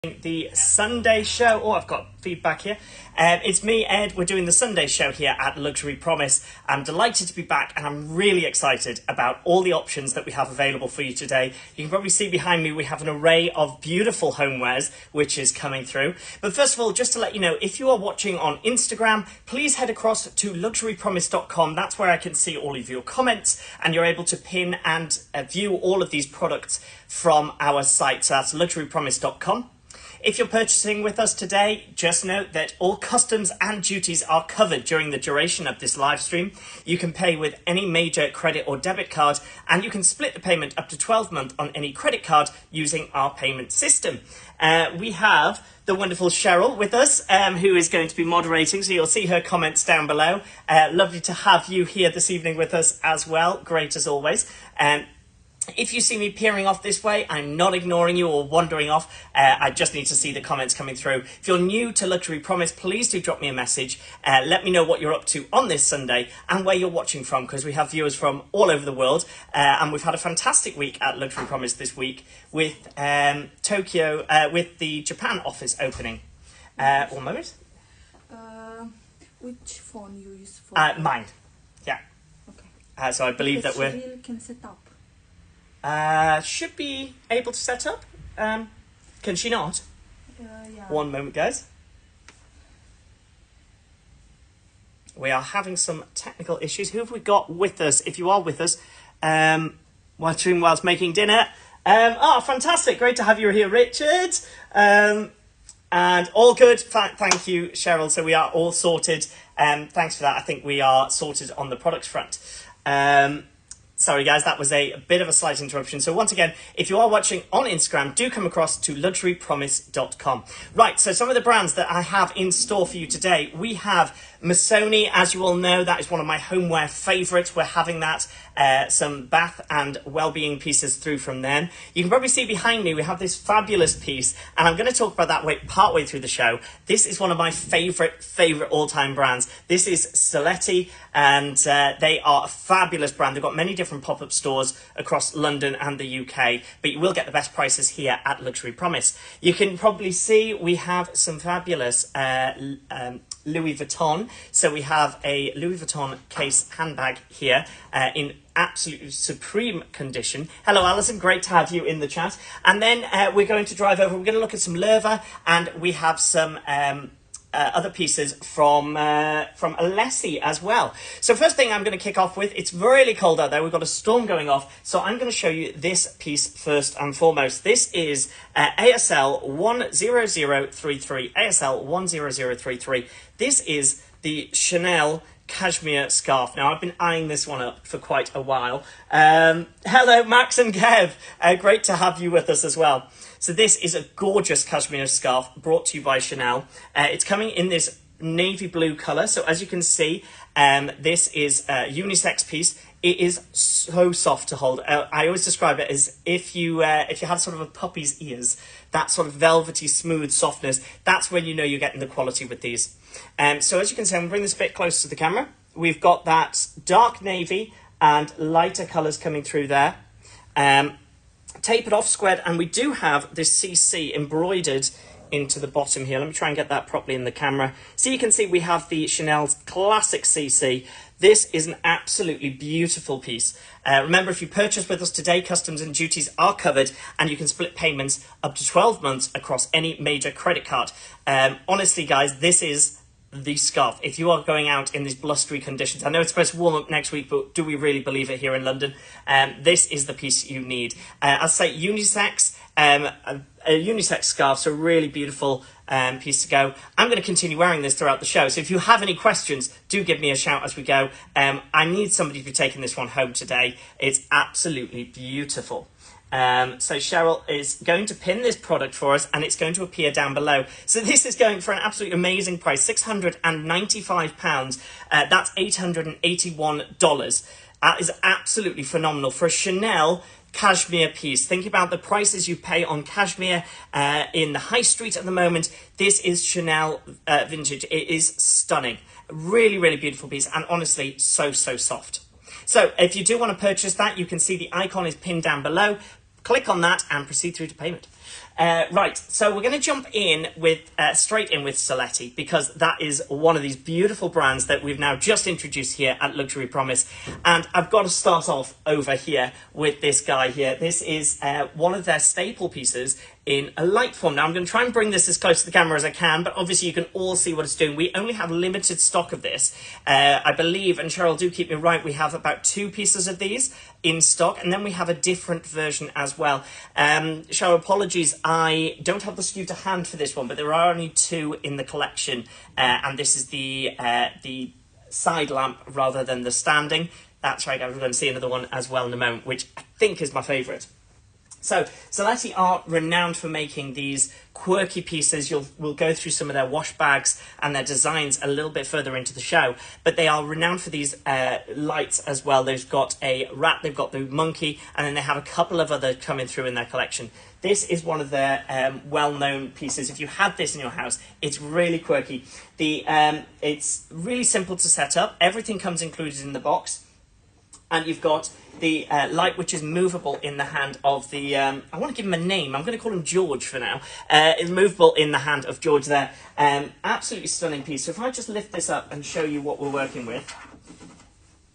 The Sunday show. Oh, I've got feedback here. It's me, Ed. We're doing the Sunday show here at Luxury Promise. I'm delighted to be back and I'm really excited about all the options that we have available for you today. You can probably see behind me we have an array of beautiful homewares which is coming through. But first of all, just to let you know, if you are watching on Instagram, please head across to luxurypromise.com. That's where I can see all of your comments and you're able to pin and view all of these products from our site. So that's luxurypromise.com. If you're purchasing with us today, just note that all customs and duties are covered during the duration of this live stream. You can pay with any major credit or debit card, and you can split the payment up to 12 months on any credit card using our payment system. We have the wonderful Cheryl with us, who is going to be moderating, so you'll see her comments down below. Lovely to have you here this evening with us as well. Great as always. If you see me peering off this way, I'm not ignoring you or wandering off. I just need to see the comments coming through. If you're new to Luxury Promise, please do drop me a message. Let me know what you're up to on this Sunday and where you're watching from, because we have viewers from all over the world. And we've had a fantastic week at Luxury Promise this week with Tokyo, with the Japan office opening. One moment. Which phone you use for? Mine. Yeah. Okay. So I believe that we're... Cheryl can set up. Should be able to set up. Can she not? Yeah. One moment, guys. We are having some technical issues. Who have we got with us? If you are with us, whilst making dinner. Fantastic. Great to have you here, Richard. And all good. Thank you, Cheryl. So we are all sorted. Thanks for that. I think we are sorted on the products front. Sorry guys, that was a bit of a slight interruption. So once again, if you are watching on Instagram, do come across to luxurypromise.com. Right, so some of the brands that I have in store for you today, we have Missoni. As you all know, that is one of my homeware favourites. We're having that, some bath and well-being pieces through from them. You can probably see behind me, we have this fabulous piece, and I'm going to talk about that partway through the show. This is one of my favourite all-time brands. This is Saletti, and they are a fabulous brand. They've got many different pop-up stores across London and the UK, but you will get the best prices here at Luxury Promise. You can probably see we have some fabulous Louis Vuitton. So we have a Louis Vuitton case handbag here in absolutely supreme condition. Hello Alison, great to have you in the chat. And then we're going to drive over, we're going to look at some Lerva, and we have some other pieces from Alessi as well. So first thing I'm going to kick off with, it's really cold out there, we've got a storm going off, so I'm going to show you this piece first and foremost. This is ASL 10033, ASL 10033. This is the Chanel cashmere scarf. Now, I've been eyeing this one up for quite a while. Hello, Max and Kev. Great to have you with us as well. So this is a gorgeous cashmere scarf brought to you by Chanel. It's coming in this navy blue colour. So as you can see, this is a unisex piece. It is so soft to hold. I always describe it as if you had sort of a puppy's ears, that sort of velvety, smooth softness, that's when you know you're getting the quality with these. So as you can see, I'm going to bring this a bit closer to the camera. We've got that dark navy and lighter colours coming through there. Tapered off squared, and we do have this CC embroidered into the bottom here. Let me try and get that properly in the camera. So you can see we have the Chanel's classic CC. This is an absolutely beautiful piece. Remember, if you purchase with us today, customs and duties are covered, and you can split payments up to 12 months across any major credit card. Honestly, guys, this is the scarf. If you are going out in these blustery conditions, I know it's supposed to warm up next week, but do we really believe it here in London? This is the piece you need. I'd say unisex, a unisex scarf, so really beautiful piece to go. I'm going to continue wearing this throughout the show, so if you have any questions, do give me a shout as we go. I need somebody to be taking this one home today. It's absolutely beautiful. So Cheryl is going to pin this product for us, and it's going to appear down below. So this is going for an absolutely amazing price, £695. That's $881. That is absolutely phenomenal for a Chanel cashmere piece. Think about the prices you pay on cashmere in the high street at the moment. This is Chanel vintage. It is stunning. Really, really beautiful piece, and honestly, so soft. So if you do want to purchase that, you can see the icon is pinned down below. Click on that and proceed through to payment. Right, so we're going to jump in with straight in with Saletti, because that is one of these beautiful brands that we've now just introduced here at Luxury Promise. And I've got to start off over here with this guy here. This is one of their staple pieces in a light form. Now I'm going to try and bring this as close to the camera as I can, but obviously you can all see what it's doing. We only have limited stock of this. I believe, and Cheryl, do keep me right, we have about 2 pieces of these in stock, and then we have a different version as well. Cheryl, apologies, I don't have the SKU to hand for this one, but there are only 2 in the collection, and this is the side lamp rather than the standing. That's right, I'm going to see another one as well in a moment, which I think is my favourite. So, Saletti are renowned for making these quirky pieces. We'll go through some of their wash bags and their designs a little bit further into the show. But they are renowned for these lights as well. They've got a rat, they've got the monkey, and then they have a couple of other coming through in their collection. This is one of their well-known pieces. If you had this in your house, it's really quirky. It's really simple to set up. Everything comes included in the box. And you've got the light, which is movable in the hand of the... I want to give him a name. I'm going to call him George for now. It's movable in the hand of George there. Absolutely stunning piece. So if I just lift this up and show you what we're working with.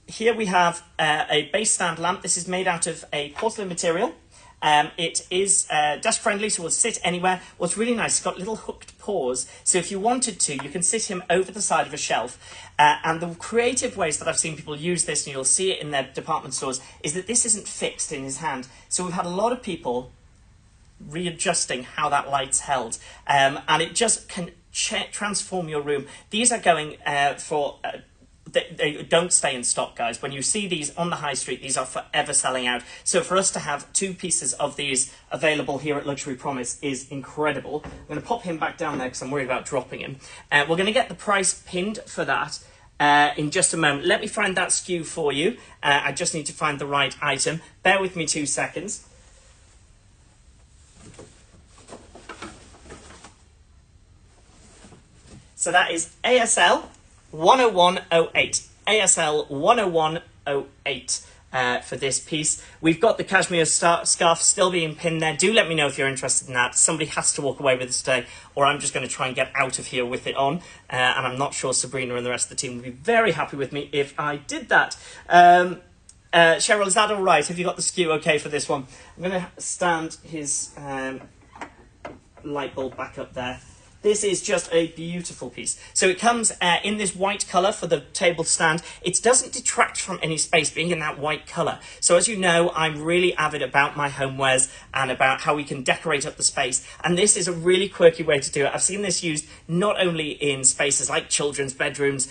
Here we have a base stand lamp. This is made out of a porcelain material. It is desk friendly, so it will sit anywhere. What's really nice, it's got little hooked paws, so if you wanted to, you can sit him over the side of a shelf. And the creative ways that I've seen people use this, and you'll see it in their department stores, is that this isn't fixed in his hand. So we've had a lot of people readjusting how that light's held, and it just can transform your room. These are going for... They don't stay in stock, guys. When you see these on the high street, these are forever selling out. So for us to have 2 pieces of these available here at Luxury Promise is incredible. I'm going to pop him back down there because I'm worried about dropping him. We're going to get the price pinned for that in just a moment. Let me find that SKU for you. I just need to find the right item. Bear with me 2 seconds. So that is ASL 10108, ASL 10108 for this piece. We've got the cashmere scarf still being pinned there. Do let me know if you're interested in that. Somebody has to walk away with this today, or I'm just going to try and get out of here with it on. And I'm not sure Sabrina and the rest of the team would be very happy with me if I did that. Cheryl, is that all right? Have you got the SKU okay for this one? I'm going to stand his light bulb back up there. This is just a beautiful piece. So it comes in this white colour for the table stand. It doesn't detract from any space being in that white colour. So as you know, I'm really avid about my homewares and about how we can decorate up the space. And this is a really quirky way to do it. I've seen this used not only in spaces like children's bedrooms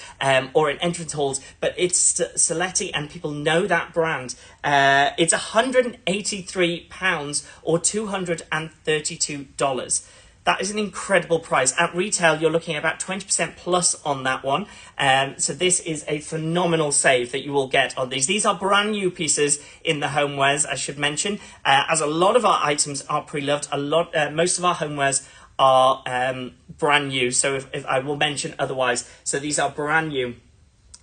or in entrance halls, but it's Saletti, and people know that brand. It's £183 or $232. That is an incredible price. At retail, you're looking at about 20% plus on that one. So this is a phenomenal save that you will get on these. These are brand new pieces in the homewares, I should mention, as a lot of our items are pre-loved. Most of our homewares are brand new. So if I will mention otherwise, so these are brand new.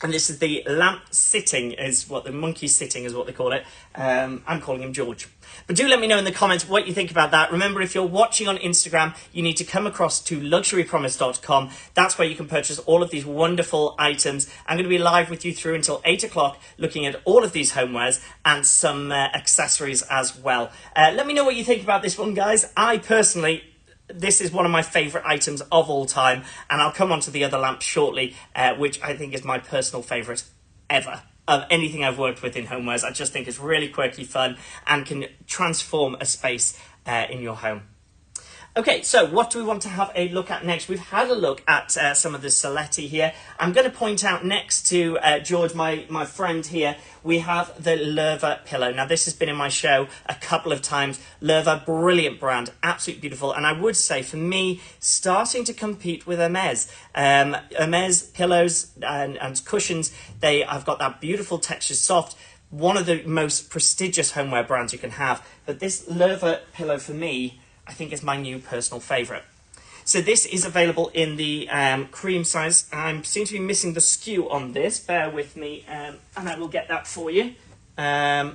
And this is the lamp sitting, is what the monkey sitting is what they call it. I'm calling him George. But do let me know in the comments what you think about that. Remember, if you're watching on Instagram, you need to come across to luxurypromise.com. That's where you can purchase all of these wonderful items. I'm going to be live with you through until 8 o'clock, looking at all of these homewares and some accessories as well. Let me know what you think about this one, guys. I personally... This is one of my favourite items of all time, and I'll come on to the other lamp shortly, which I think is my personal favourite ever of anything I've worked with in homewares. I just think it's really quirky fun and can transform a space in your home. Okay, so what do we want to have a look at next? We've had a look at some of the Saletti here. I'm going to point out next to George, my friend here, we have the Lerva pillow. Now, this has been in my show a couple of times. Lerva, brilliant brand, absolutely beautiful. And I would say, for me, starting to compete with Hermes. Hermes pillows and cushions, I've got that beautiful texture, soft, one of the most prestigious homeware brands you can have. But this Lerva pillow, for me, I think is my new personal favourite. So this is available in the cream size. I seem to be missing the SKU on this. Bear with me, and I will get that for you. I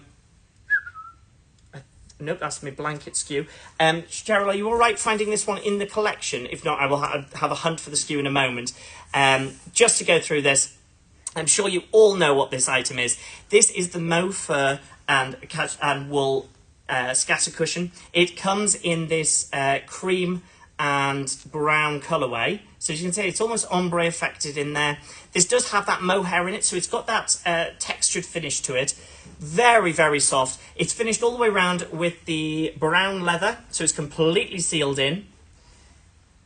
Nope, that's my blanket skew. Cheryl, are you all right finding this one in the collection? If not, I will have a hunt for the skew in a moment. Just to go through this, I'm sure you all know what this item is. This is the Mofur and wool scatter cushion. It comes in this cream and brown colourway. So as you can see, it's almost ombre affected in there. This does have that mohair in it, so it's got that textured finish to it. Very, very soft. It's finished all the way around with the brown leather, so it's completely sealed in.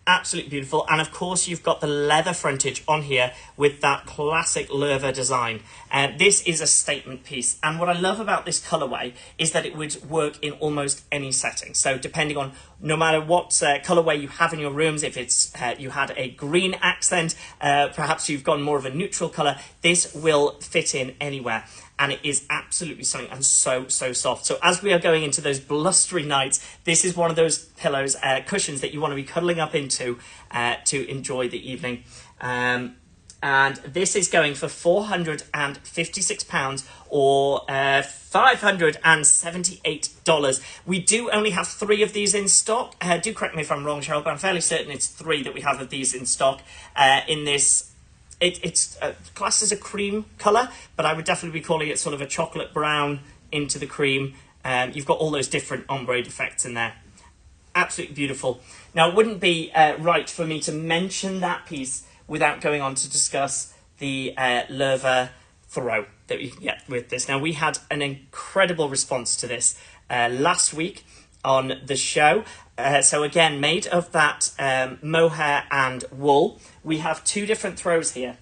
Absolutely beautiful. And of course, you've got the leather frontage on here with that classic Loewe design. This is a statement piece. And what I love about this colorway is that it would work in almost any setting. So depending on no matter what colorway you have in your rooms, if it's you had a green accent, perhaps you've gone more of a neutral color, this will fit in anywhere. And it is absolutely stunning and so, so soft. So as we are going into those blustery nights, this is one of those pillows, cushions that you want to be cuddling up into to enjoy the evening. And this is going for £456 or $578. We do only have 3 of these in stock. Do correct me if I'm wrong, Cheryl, but I'm fairly certain it's 3 that we have of these in stock in this. It's classed as a cream colour, but I would definitely be calling it sort of a chocolate brown into the cream. You've got all those different ombre effects in there. Absolutely beautiful. Now, it wouldn't be right for me to mention that piece without going on to discuss the Loewe throw that you can get with this. Now, we had an incredible response to this last week on the show. So again, made of that mohair and wool. We have 2 different throws here.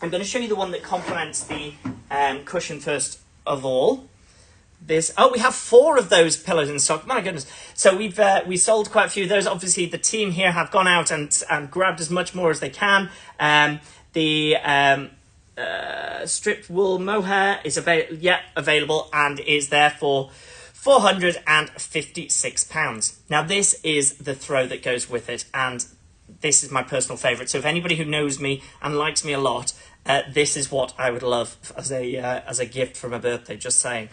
I'm going to show you the one that complements the cushion first of all. We have 4 of those pillows in stock. My goodness. So we sold quite a few of those. Obviously, the team here have gone out and grabbed as much more as they can. The stripped wool mohair is available and is there for £456. Now, this is the throw that goes with it, and this is my personal favourite. So if anybody who knows me and likes me a lot, this is what I would love as a gift for my birthday, just saying.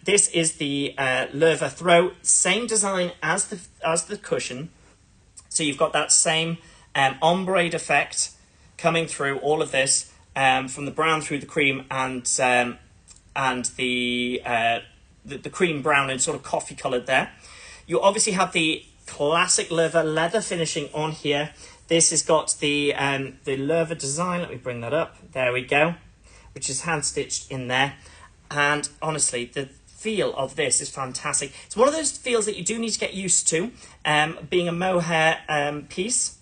This is the Loewe throw, same design as the cushion. So you've got that same ombre effect coming through all of this, from the brown through the cream and the cream brown and sort of coffee coloured there. You obviously have the classic Loewe leather finishing on here. This has got the Loewe design. Let me bring that up. There we go. Which is hand stitched in there. And honestly, the feel of this is fantastic. It's one of those feels that you do need to get used to, being a mohair piece.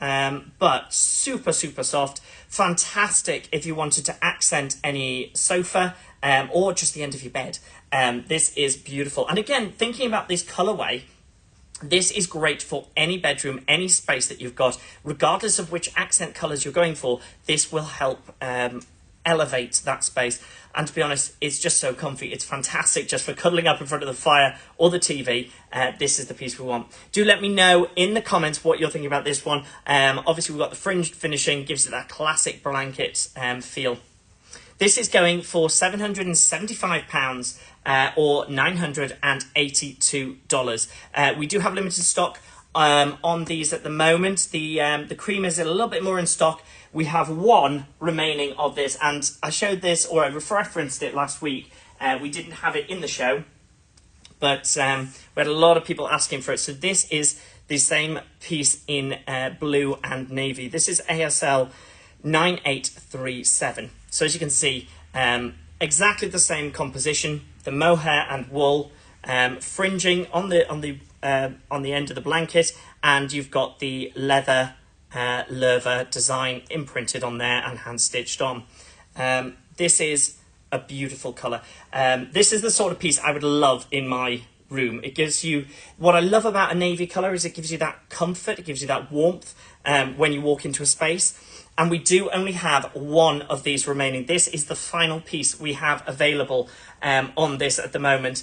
But super, super soft. Fantastic if you wanted to accent any sofa or just the end of your bed. This is beautiful. And again, thinking about this colourway, this is great for any bedroom, any space that you've got, regardless of which accent colours you're going for. This will help elevate that space. And to be honest, it's just so comfy. It's fantastic just for cuddling up in front of the fire or the TV. This is the piece we want. Do let me know in the comments what you're thinking about this one. Obviously, we've got the fringed finishing, gives it that classic blanket feel. This is going for £775 or $982. We do have limited stock on these at the moment. The cream is a little bit more in stock. We have 1 remaining of this, and I showed this, or I referenced it last week. We didn't have it in the show, but we had a lot of people asking for it. So this is the same piece in blue and navy. This is ASL 9837. So as you can see, exactly the same composition, the mohair and wool, fringing on the end of the blanket, and you've got the leather Loewe design imprinted on there and hand stitched on. This is a beautiful colour. This is the sort of piece I would love in my room. It gives you, what I love about a navy colour is it gives you that comfort, it gives you that warmth when you walk into a space. And we do only have 1 of these remaining. This is the final piece we have available on this at the moment.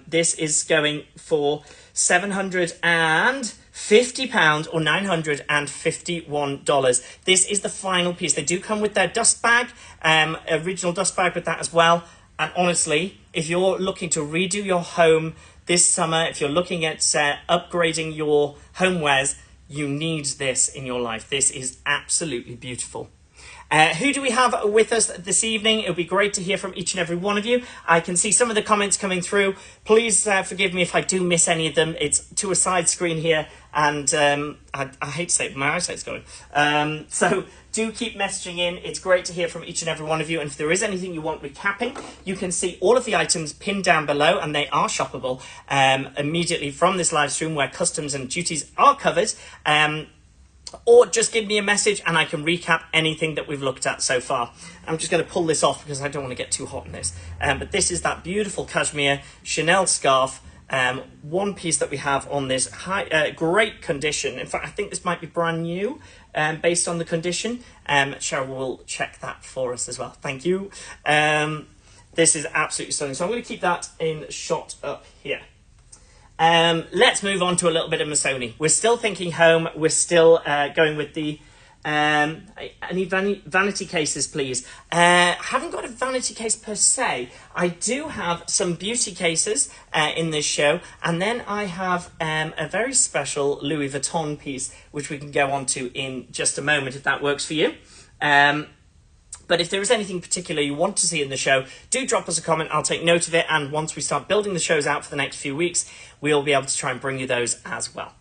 This is going for £750 or $951. This is the final piece. They do come with their dust bag, original dust bag with that as well. And honestly, if you're looking to redo your home this summer, if you're looking at upgrading your homewares, you need this in your life. This is absolutely beautiful. Who do we have with us this evening? It would be great to hear from each and every one of you. I can see some of the comments coming through. Please forgive me if I do miss any of them. It's to a side screen here, and I hate to say it, but my eyesight's going. So do keep messaging in. It's great to hear from each and every one of you. And if there is anything you want recapping, you can see all of the items pinned down below, and they are shoppable immediately from this live stream where customs and duties are covered. Or just give me a message and I can recap anything that we've looked at so far. I'm just going to pull this off because I don't want to get too hot in this. But this is that beautiful cashmere Chanel scarf, one piece that we have on this great condition. In fact, I think this might be brand new based on the condition. Cheryl will check that for us as well. Thank you. This is absolutely stunning. So I'm going to keep that in shot up here. Let's move on to a little bit of Missoni. We're still thinking home. We're still going with the... any vanity cases, please? I haven't got a vanity case per se. I do have some beauty cases in this show. And then I have a very special Louis Vuitton piece, which we can go on to in just a moment, if that works for you. But if there is anything particular you want to see in the show, do drop us a comment. I'll take note of it. And once we start building the shows out for the next few weeks, we'll be able to try and bring you those as well.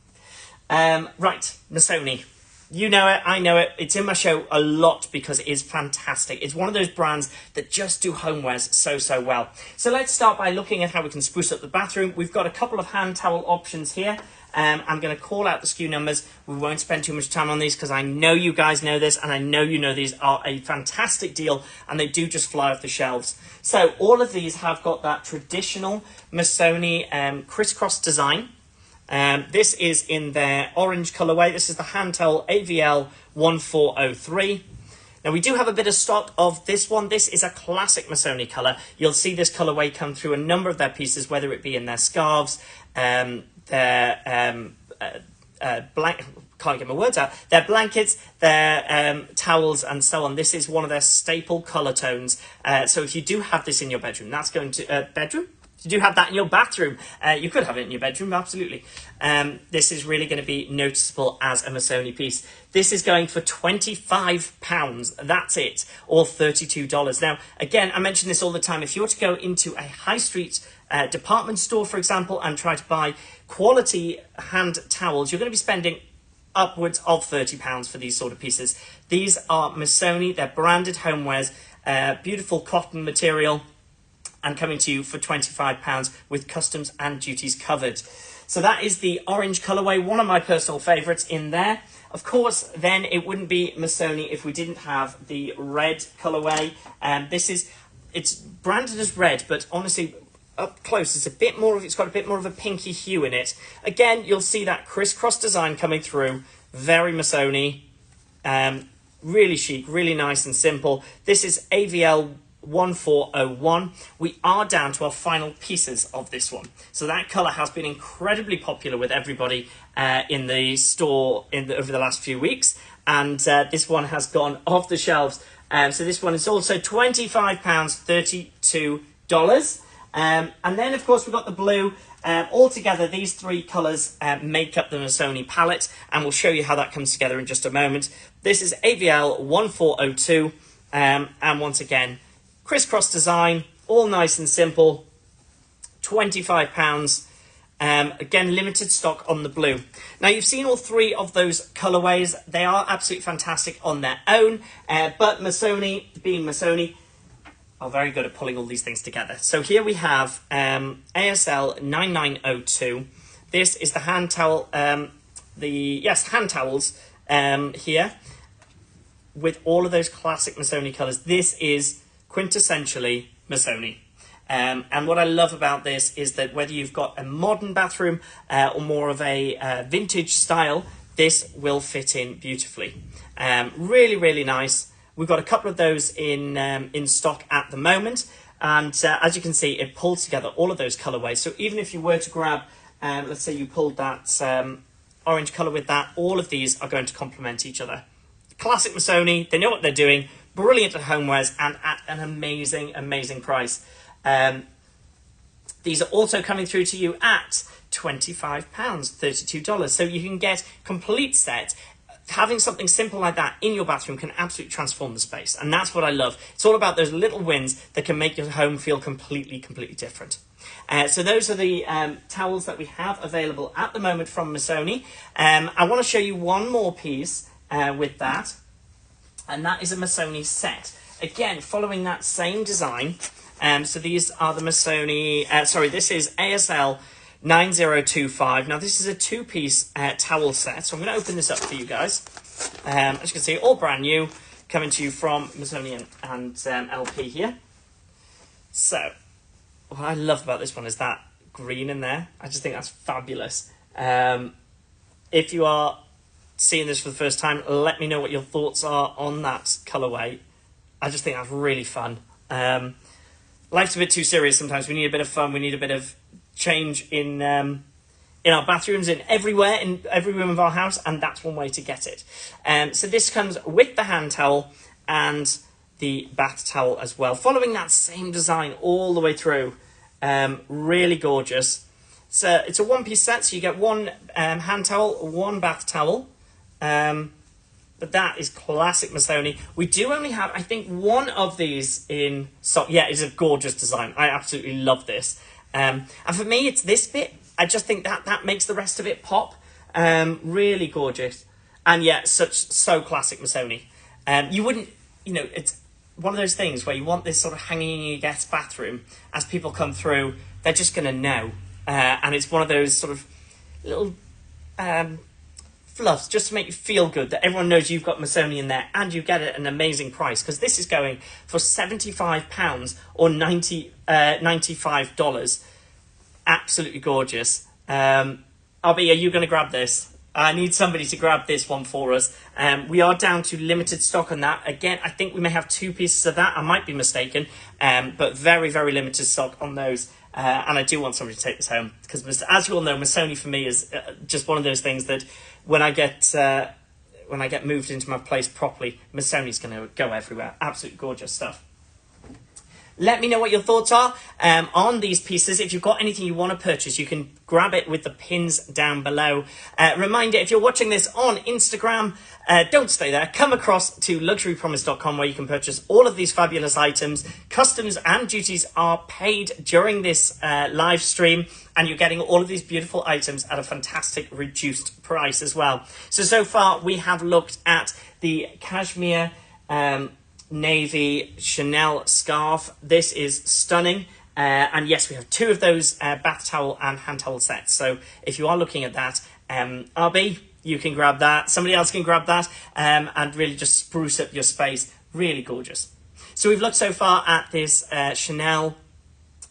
Right, Missoni. You know it, I know it. It's in my show a lot because it is fantastic. It's one of those brands that just do homewares so well. So let's start by looking at how we can spruce up the bathroom. We've got a couple of hand towel options here. I'm going to call out the SKU numbers. We won't spend too much time on these because I know you guys know this and I know you know these are a fantastic deal and they do just fly off the shelves. So all of these have got that traditional Missoni crisscross design. This is in their orange colorway. This is the hand towel AVL 1403. Now we do have a bit of stock of this one. This is a classic Missoni color. You'll see this colorway come through a number of their pieces, whether it be in their scarves, their blank, can't get my words out, their blankets, their towels and so on. This is one of their staple color tones. So if you do have this in your bedroom, that's going to bedroom. If you do have that in your bathroom, you could have it in your bedroom, absolutely. This is really going to be noticeable as a Missoni piece. This is going for £25, that's it, or $32. Now, again, I mention this all the time. If you were to go into a high street department store, for example, and try to buy quality hand towels, you're going to be spending upwards of £30 for these sort of pieces. These are Missoni, they're branded homewares, beautiful cotton material, and coming to you for £25 with customs and duties covered. So that is the orange colorway, one of my personal favorites in there. Of course, then it wouldn't be Missoni if we didn't have the red colorway. It's branded as red, but honestly, up close, it's got a bit more of a pinky hue in it. Again, you'll see that crisscross design coming through, very Missoni, really chic, really nice and simple. This is AVL 1401. We are down to our final pieces of this one. So that colour has been incredibly popular with everybody in the store over the last few weeks. And this one has gone off the shelves. So this one is also £25, $32. And then, of course, we've got the blue. Altogether, these three colours make up the Missoni palette. And we'll show you how that comes together in just a moment. This is AVL 1402. And once again, crisscross design, all nice and simple, £25. Again, limited stock on the blue. Now, you've seen all three of those colourways. They are absolutely fantastic on their own, but Missoni, being Missoni, are very good at pulling all these things together. So here we have ASL 9902. This is the hand towel, hand towels here with all of those classic Missoni colours. This is quintessentially Missoni. And what I love about this is that whether you've got a modern bathroom or more of a vintage style, this will fit in beautifully. Really, really nice. We've got a couple of those in stock at the moment. And as you can see, it pulls together all of those colorways. So even if you were to grab, let's say you pulled that orange color with that, all of these are going to complement each other. Classic Missoni, they know what they're doing. Brilliant at homewares and at an amazing, amazing price. These are also coming through to you at £25, $32. So you can get complete set. Having something simple like that in your bathroom can absolutely transform the space. And that's what I love. It's all about those little wins that can make your home feel completely different. So those are the towels that we have available at the moment from Missoni. I want to show you one more piece with that. And that is a Missoni set. Again, following that same design. So these are the Missoni, this is ASL 9025. Now this is a two-piece towel set. So I'm going to open this up for you guys. As you can see, all brand new, coming to you from Missoni and LP here. So what I love about this one is that green in there. I just think that's fabulous. If you are seeing this for the first time, let me know what your thoughts are on that colourway. I just think that's really fun. Life's a bit too serious sometimes. We need a bit of fun. We need a bit of change in our bathrooms, in every room of our house, and that's one way to get it. So this comes with the hand towel and the bath towel as well, following that same design all the way through. Really gorgeous. So it's a one-piece set, so you get one hand towel, one bath towel. But that is classic Missoni. We do only have, I think, one of these in stock. Yeah, it's a gorgeous design. I absolutely love this. And for me, it's this bit. I just think that makes the rest of it pop. Really gorgeous. And yeah, so classic Missoni. You wouldn't, it's one of those things where you want this sort of hanging in your guest bathroom. As people come through, they're just going to know. And it's one of those sort of little fluffs just to make you feel good that everyone knows you've got Missoni in there, and you get it at an amazing price, because this is going for £75 or $95. Absolutely gorgeous. Albie, are you going to grab this? I need somebody to grab this one for us. We are down to limited stock on that. Again, I think we may have two pieces of that. I might be mistaken, but very limited stock on those. And I do want somebody to take this home, because as you all know, Missoni for me is just one of those things that when I get moved into my place properly, Missoni's going to go everywhere. Absolutely gorgeous stuff. Let me know what your thoughts are on these pieces. If you've got anything you want to purchase, you can grab it with the pins down below. Reminder, if you're watching this on Instagram, don't stay there. Come across to luxurypromise.com, where you can purchase all of these fabulous items. Customs and duties are paid during this live stream, and you're getting all of these beautiful items at a fantastic reduced price as well. So far, we have looked at the cashmere navy Chanel scarf. This is stunning. And yes, we have two of those bath towel and hand towel sets. So if you are looking at that, RB, you can grab that. Somebody else can grab that and really just spruce up your space. Really gorgeous. So we've looked so far at this Chanel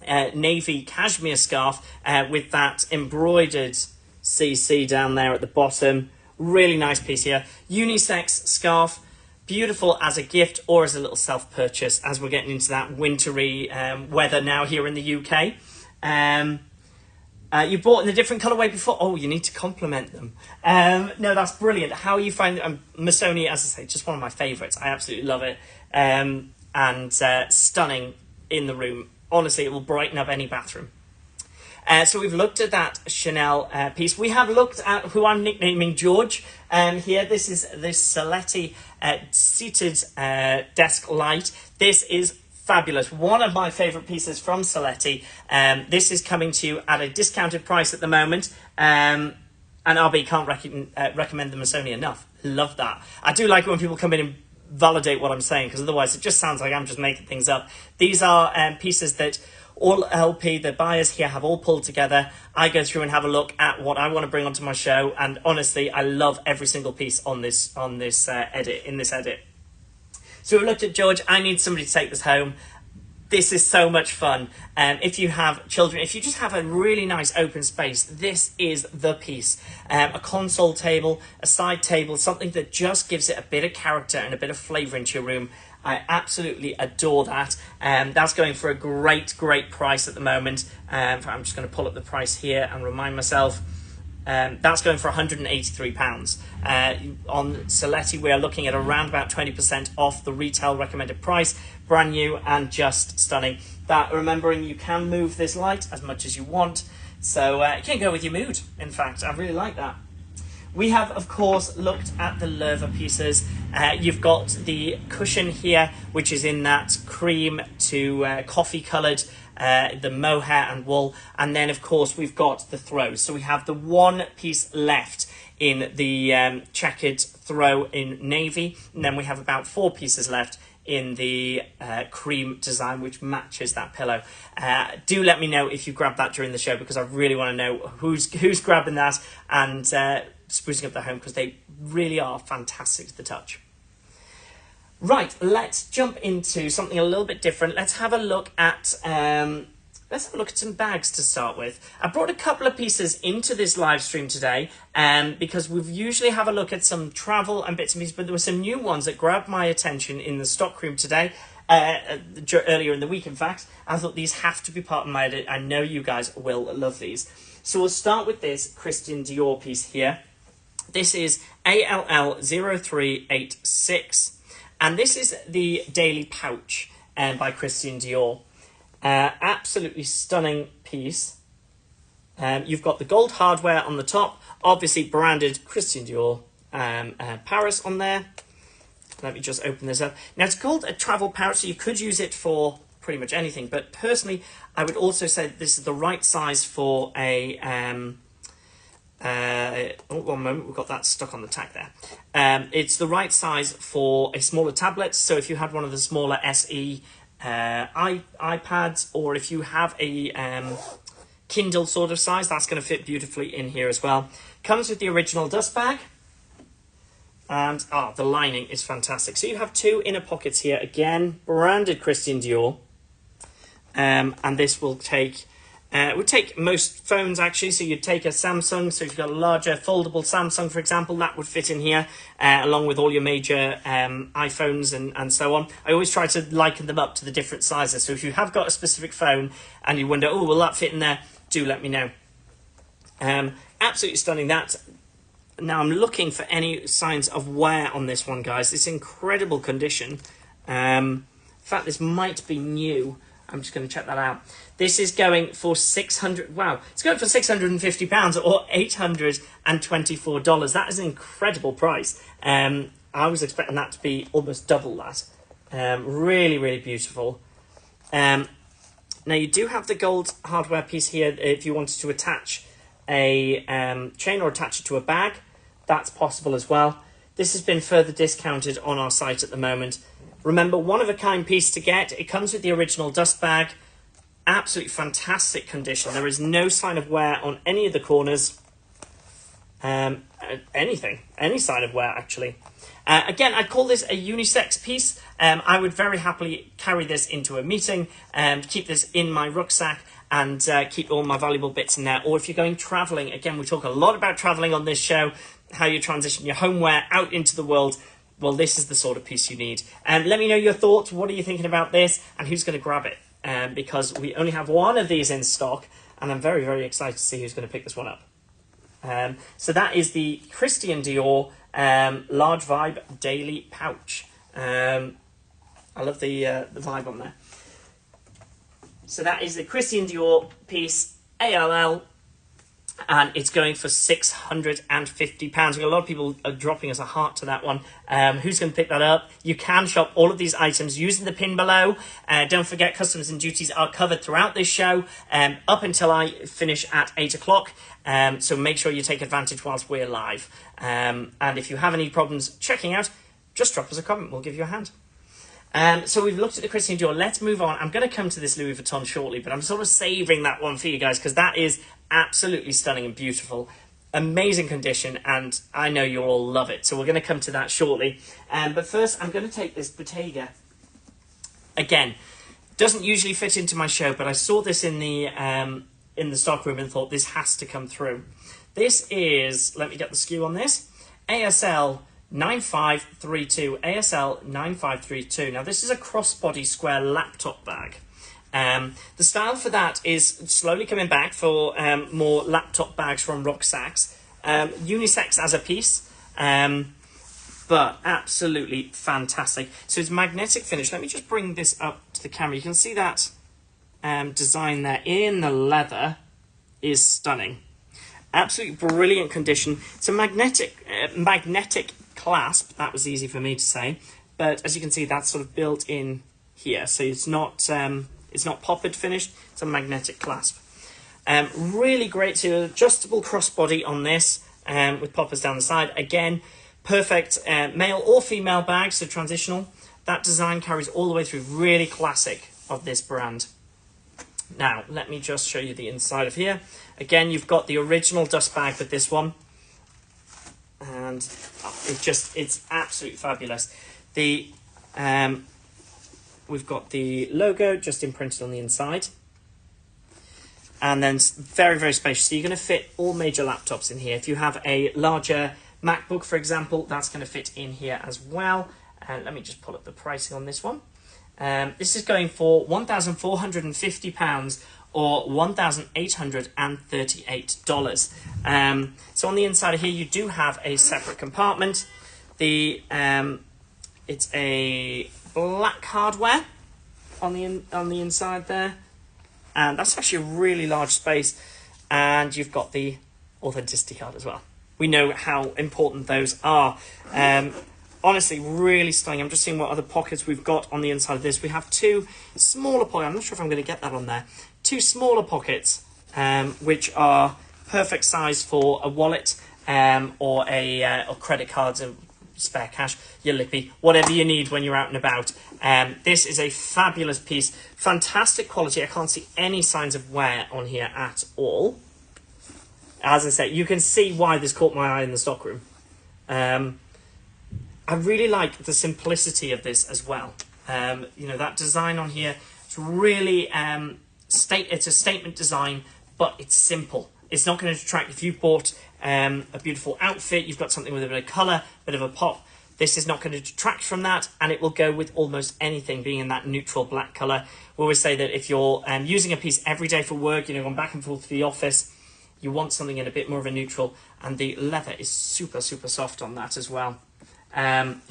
navy cashmere scarf with that embroidered CC down there at the bottom. Really nice piece here. Unisex scarf. Beautiful as a gift or as a little self-purchase, as we're getting into that wintry weather now here in the UK. You bought in a different colourway before. Oh, you need to compliment them. No, that's brilliant. How are you finding Missoni? As I say, just one of my favourites. I absolutely love it. And stunning in the room. Honestly, it will brighten up any bathroom. So we've looked at that Chanel piece. We have looked at who I'm nicknaming George. Here, this is this Saletti seated desk light. This is fabulous. One of my favourite pieces from Saletti. This is coming to you at a discounted price at the moment. And RB can't recommend the Missoni enough. Love that. I do like it when people come in and validate what I'm saying, because otherwise it just sounds like I'm just making things up. These are pieces that all LP, the buyers here, have all pulled together. I go through and have a look at what I want to bring onto my show, and honestly, I love every single piece on this edit. So we looked at George. I need somebody to take this home. This is so much fun. If you have children, if you just have a really nice open space, this is the piece. A console table, a side table, something that just gives it a bit of character and a bit of flavour into your room. I absolutely adore that. That's going for a great price at the moment. I'm just going to pull up the price here and remind myself. That's going for £183. On Saletti, we are looking at around about 20% off the retail recommended price. Brand new and just stunning. That, remembering you can move this light as much as you want. So it can go with your mood, in fact. I really like that. We have, of course, looked at the leather pieces. You've got the cushion here, which is in that cream to coffee coloured, the mohair and wool. And then, of course, we've got the throws. So we have the one piece left in the checkered throw in navy. And then we have about 4 pieces left in the cream design, which matches that pillow. Do let me know if you grab that during the show, because I really want to know who's grabbing that and sprucing up their home, because they really are fantastic to the touch. Right, let's jump into something a little bit different. Let's have a look at some bags to start with. I brought a couple of pieces into this live stream today because we usually have a look at some travel and bits and pieces, but there were some new ones that grabbed my attention in the stockroom today, earlier in the week, in fact. I thought these have to be part of my edit. I know you guys will love these. So we'll start with this Christian Dior piece here. This is ALL0386. And this is the Daily Pouch by Christian Dior. Absolutely stunning piece. You've got the gold hardware on the top, obviously branded Christian Dior Paris on there. Let me just open this up. Now, it's called a travel pouch, so you could use it for pretty much anything. But personally, I would also say that this is the right size for a... one moment, we've got that stuck on the tag there. It's the right size for a smaller tablet. So if you had one of the smaller SE iPads, or if you have a Kindle sort of size, that's going to fit beautifully in here as well. Comes with the original dust bag. And the lining is fantastic. So you have 2 inner pockets here, again, branded Christian Dior. And this will take... would take most phones, actually. So you'd take a Samsung. So if you've got a larger foldable Samsung, for example, that would fit in here, along with all your major iPhones and so on. I always try to liken them up to the different sizes. So if you have got a specific phone and you wonder, oh, will that fit in there? Do let me know. Absolutely stunning. That. Now I'm looking for any signs of wear on this one, guys. It's incredible condition. In fact, this might be new. I'm just going to check that out. This is going for £600. Wow, it's going for £650 or $824. That is an incredible price. I was expecting that to be almost double that. Really, really beautiful. Now you do have the gold hardware piece here. If you wanted to attach a chain or attach it to a bag, that's possible as well. This has been further discounted on our site at the moment. Remember, one-of-a-kind piece to get. It comes with the original dust bag. Absolutely fantastic condition. There is no sign of wear on any of the corners. Anything. Any sign of wear, actually. Again, I'd call this a unisex piece. I would very happily carry this into a meeting, keep this in my rucksack, and keep all my valuable bits in there. Or if you're going travelling, again, we talk a lot about travelling on this show, how you transition your homeware out into the world. Well, this is the sort of piece you need. Let me know your thoughts. What are you thinking about this? And who's going to grab it? Because we only have one of these in stock. And I'm very, very excited to see who's going to pick this one up. So that is the Christian Dior Large Vibe Daily Pouch. I love the vibe on there. So that is the Christian Dior piece, ALL. And it's going for £650. A lot of people are dropping us a heart to that one. Who's going to pick that up? You can shop all of these items using the pin below. Don't forget, customs and duties are covered throughout this show, up until I finish at 8 o'clock. So make sure you take advantage whilst we're live. And if you have any problems checking out, just drop us a comment. We'll give you a hand. So we've looked at the Christian Dior. Let's move on. I'm going to come to this Louis Vuitton shortly, but I'm sort of saving that one for you guys because that is absolutely stunning and beautiful. Amazing condition, and I know you'll all love it. So we're going to come to that shortly. But first, I'm going to take this Bottega. Again, doesn't usually fit into my show, but I saw this in the stockroom and thought this has to come through. This is, let me get the SKU on this, ASL 9532, ASL 9532. Now, this is a crossbody square laptop bag. The style for that is slowly coming back for more laptop bags from Roxax. Unisex as a piece, but absolutely fantastic. So it's magnetic finish. Let me just bring this up to the camera. You can see that design there in the leather is stunning. Absolutely brilliant condition. It's a magnetic clasp. That was easy for me to say, but as you can see, that's sort of built in here. So it's not poppered finished. It's a magnetic clasp. Really great. So adjustable crossbody on this with poppers down the side. Again, perfect male or female bag, so transitional. That design carries all the way through. Really classic of this brand. Now, let me just show you the inside of here. Again, you've got the original dust bag with this one. And it's absolutely fabulous. We've got the logo just imprinted on the inside. And then very, very spacious. So you're going to fit all major laptops in here. If you have a larger MacBook, for example, that's going to fit in here as well. And let me just pull up the pricing on this one. This is going for £1,450 or $1,838. So on the inside of here, you do have a separate compartment. It's a black hardware on the inside there, and that's actually a really large space. And you've got the authenticity card as well. We know how important those are. Honestly, really stunning. I'm just seeing what other pockets we've got on the inside of this. We have two smaller pockets. I'm not sure if I'm going to get that on there. Two smaller pockets, which are perfect size for a wallet or credit cards and spare cash, your lippy, whatever you need when you're out and about. This is a fabulous piece. Fantastic quality. I can't see any signs of wear on here at all. As I say, you can see why this caught my eye in the stockroom. I really like the simplicity of this as well. You know, that design on here, it's really it's a statement design, but it's simple. It's not going to detract. If you bought a beautiful outfit, you've got something with a bit of colour, a bit of a pop, this is not going to detract from that, and it will go with almost anything, being in that neutral black colour. We always say that if you're using a piece every day for work, you know, going back and forth to the office, you want something in a bit more of a neutral, and the leather is super, super soft on that as well.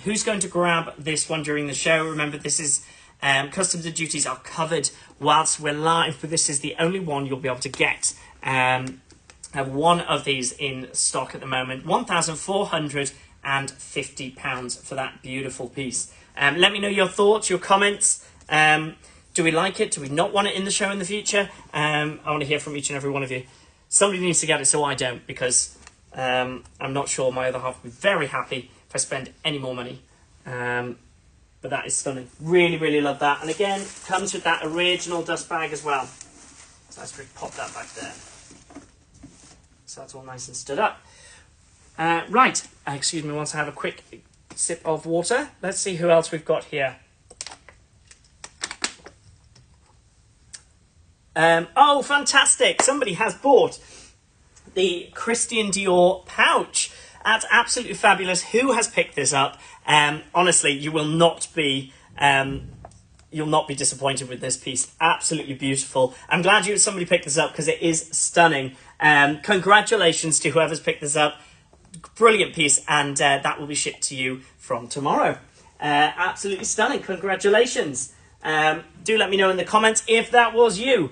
Who's going to grab this one during the show? Remember, this is customs and duties are covered whilst we're live, but this is the only one you'll be able to get. One of these in stock at the moment. £1,450 for that beautiful piece. Let me know your thoughts, your comments. Do we like it? Do we not want it in the show in the future? I want to hear from each and every one of you. Somebody needs to get it so I don't, because I'm not sure my other half will be very happy if I spend any more money. But that is stunning. Really, really love that. And again, comes with that original dust bag as well. So let's pop that back there. So that's all nice and stood up. Right, excuse me whilst I have a quick sip of water. Let's see who else we've got here. Oh, fantastic. Somebody has bought the Christian Dior pouch. That's absolutely fabulous. Who has picked this up? Honestly, you will not be you'll not be disappointed with this piece. Absolutely beautiful. I'm glad somebody picked this up because it is stunning. Congratulations to whoever's picked this up. Brilliant piece, and that will be shipped to you from tomorrow. Absolutely stunning. Congratulations. Do let me know in the comments if that was you.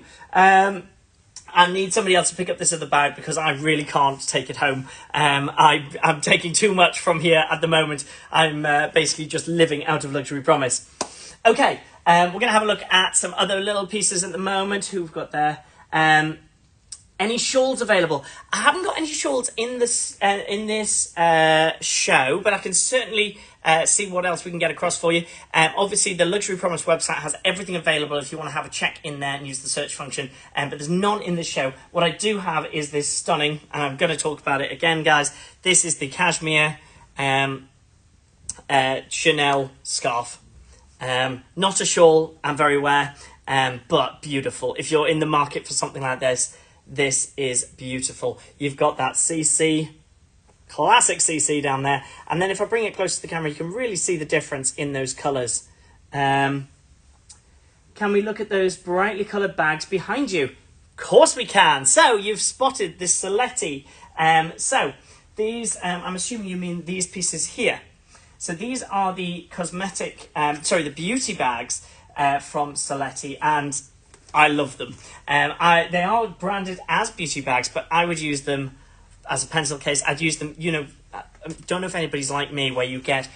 I need somebody else to pick up this other bag because I really can't take it home. I'm taking too much from here at the moment. I'm basically just living out of Luxury Promise. Okay, we're going to have a look at some other little pieces at the moment. Who we've got there? Any shawls available? I haven't got any shawls in this show, but I can certainly see what else we can get across for you. Obviously, the Luxury Promise website has everything available if you want to have a check in there and use the search function, but there's none in the show. What I do have is this stunning, and I'm going to talk about it again, guys. This is the cashmere Chanel scarf. Not a shawl, I'm very aware, but beautiful. If you're in the market for something like this, this is beautiful. You've got that CC, classic CC down there. And then if I bring it close to the camera, you can really see the difference in those colours. Can can we look at those brightly coloured bags behind you? Of course we can. So you've spotted this Saletti. So these, I'm assuming you mean these pieces here. So these are the cosmetic, the beauty bags from Saletti, and I love them. They are branded as beauty bags, but I would use them as a pencil case. I'd use them, I don't know if anybody's like me, where you get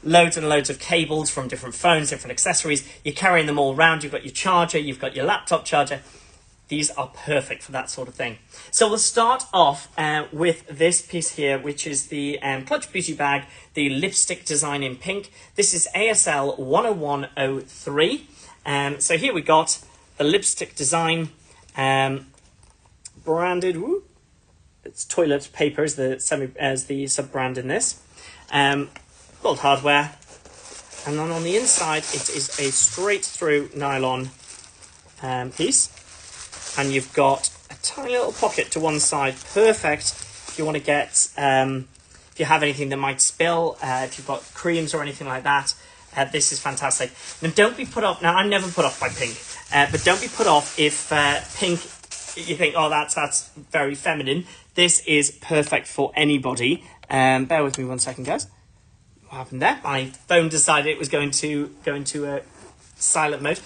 loads and loads of cables from different phones, different accessories. You're carrying them all around. You've got your charger, you've got your laptop charger. These are perfect for that sort of thing. So we'll start off with this piece here, which is the Clutch Beauty Bag, the lipstick design in pink. This is ASL 10103. So here we got the lipstick design, branded. Woo, it's toilet paper as the sub-brand in this. Gold hardware. And then on the inside, it is a straight through nylon piece. And you've got a tiny little pocket to one side. Perfect if you want to get, if you have anything that might spill, if you've got creams or anything like that. This is fantastic. Now, don't be put off. Now, I'm never put off by pink. But don't be put off if pink, you think, oh, that's very feminine. This is perfect for anybody. Bear with me 1 second, guys. What happened there? My phone decided it was going to go into a silent mode.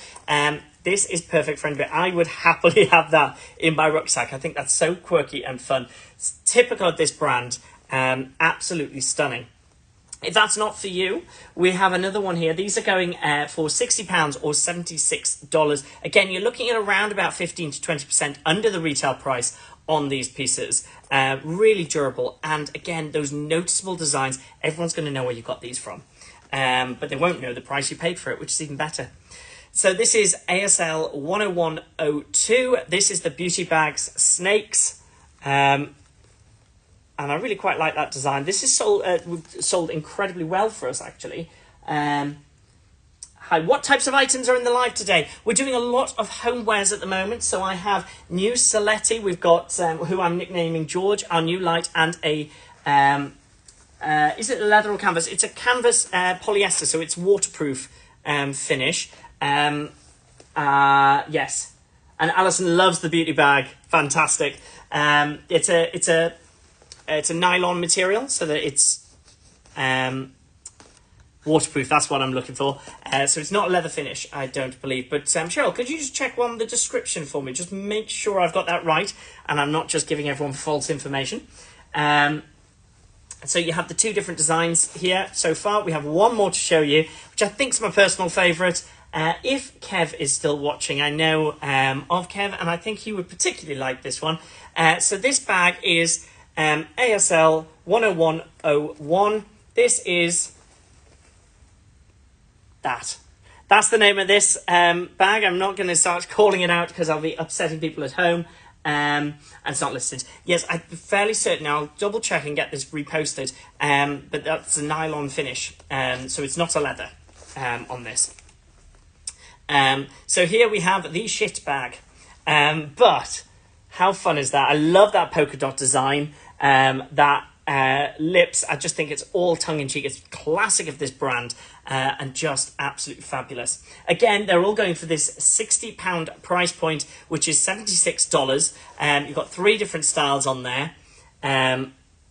This is perfect for anybody. I would happily have that in my rucksack. I think that's so quirky and fun. It's typical of this brand. Absolutely stunning. If that's not for you, we have another one here. These are going for £60 or $76. Again, you're looking at around about 15 to 20% under the retail price on these pieces. Really durable. And again, those noticeable designs, everyone's going to know where you got these from. But they won't know the price you paid for it, which is even better. So this is ASL 10102. This is the Beauty Bags Snakes. And I really quite like that design. This is sold incredibly well for us, actually. Hi, what types of items are in the live today? We're doing a lot of homewares at the moment. So I have new Saletti. We've got, who I'm nicknaming George, our new light, and a, is it leather or canvas? It's a canvas polyester, so it's waterproof finish. Yes. And Alison loves the beauty bag. Fantastic. It's a nylon material, so that it's waterproof. That's what I'm looking for. So it's not a leather finish, I don't believe. But Cheryl, could you just check on the description for me? Just make sure I've got that right, and I'm not just giving everyone false information. So you have the two different designs here so far. We have one more to show you, which I think is my personal favourite. If Kev is still watching, I know of Kev, and I think he would particularly like this one. So this bag is ASL 10101. This is that. That's the name of this bag. I'm not going to start calling it out because I'll be upsetting people at home. And it's not listed. Yes, I'm fairly certain. I'll double check and get this reposted. But that's a nylon finish. So it's not a leather on this. So here we have the shit bag. But how fun is that? I love that polka dot design. That lips, I just think it's all tongue-in-cheek. It's classic of this brand, and just absolutely fabulous. Again, they're all going for this £60 price point, which is $76. You've got 3 different styles on there.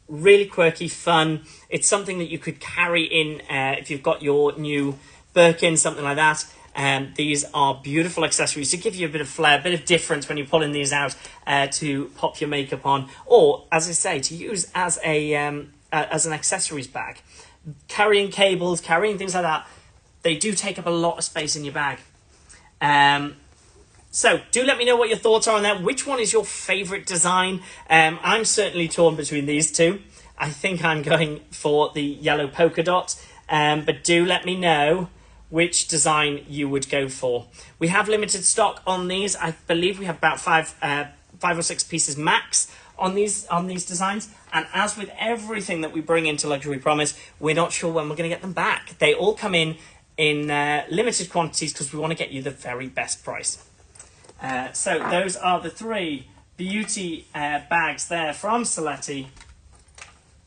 Really quirky, fun. It's something that you could carry in if you've got your new Birkin, something like that. These are beautiful accessories to give you a bit of flair, a bit of difference when you're pulling these out to pop your makeup on, or, as I say, to use as an accessories bag. Carrying cables, carrying things like that, they do take up a lot of space in your bag. So do let me know what your thoughts are on that. Which one is your favourite design? I'm certainly torn between these two. I think I'm going for the yellow polka dot, but do let me know which design you would go for. We have limited stock on these. I believe we have about five or six pieces max on these designs. And as with everything that we bring into Luxury Promise, we're not sure when we're going to get them back. They all come in limited quantities because we want to get you the very best price. So those are the 3 beauty bags there from Saletti.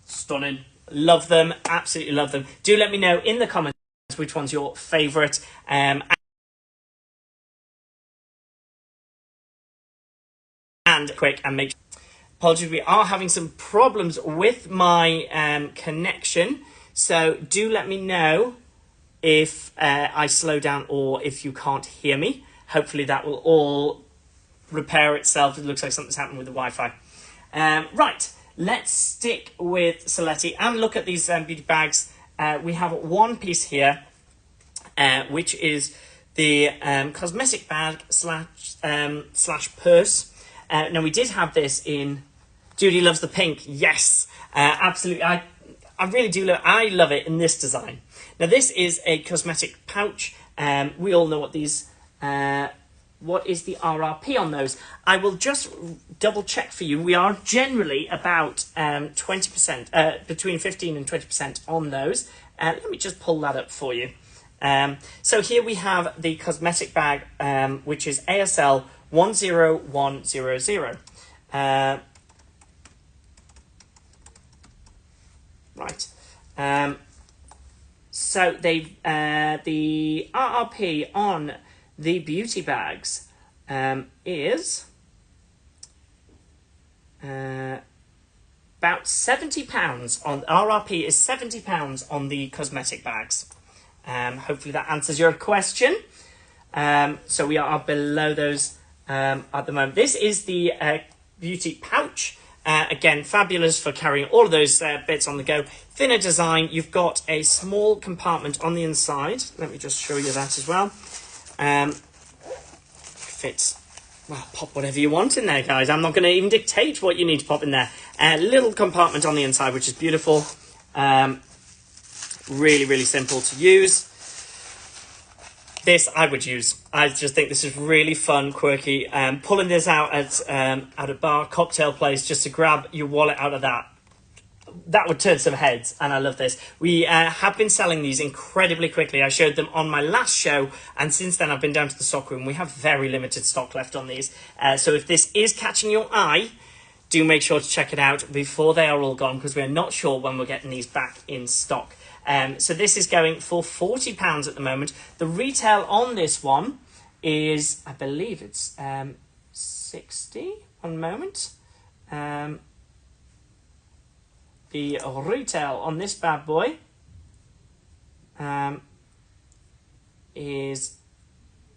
Stunning. Love them. Absolutely love them. Do let me know in the comments which one's your favourite. quick and make. Apologies, we are having some problems with my connection, so do let me know if I slow down or if you can't hear me. Hopefully that will all repair itself. It looks like something's happened with the Wi-Fi. Right, let's stick with Saletti and look at these beauty bags. We have one piece here, which is the cosmetic bag slash purse. Now, we did have this in Judy Loves the Pink. Yes, absolutely. I really do love it in this design. Now, this is a cosmetic pouch. We all know what these... what is the RRP on those? I will just double check for you. We are generally about 20%, between 15 and 20% on those. Let me just pull that up for you. So here we have the cosmetic bag, which is ASL 10100. Right. So the RRP on the beauty bags is about £70 on RRP is £70 on the cosmetic bags. Hopefully that answers your question. So we are below those at the moment. This is the beauty pouch. Again, fabulous for carrying all of those bits on the go. Thinner design. You've got a small compartment on the inside. Let me just show you that as well. Fits. Well, pop whatever you want in there, guys. I'm not going to even dictate what you need to pop in there. Little compartment on the inside, which is beautiful. Really, really simple to use. This I would use. I just think this is really fun, quirky. Pulling this out at a bar, cocktail place, just to grab your wallet out of that would turn some heads, and I love this. We have been selling these incredibly quickly. I showed them on my last show, and since then I've been down to the stock room. We have very limited stock left on these. So if this is catching your eye, do make sure to check it out before they are all gone, because we're not sure when we're getting these back in stock. So this is going for £40 at the moment. The retail on this one is, I believe it's 60. One moment. The retail on this bad boy is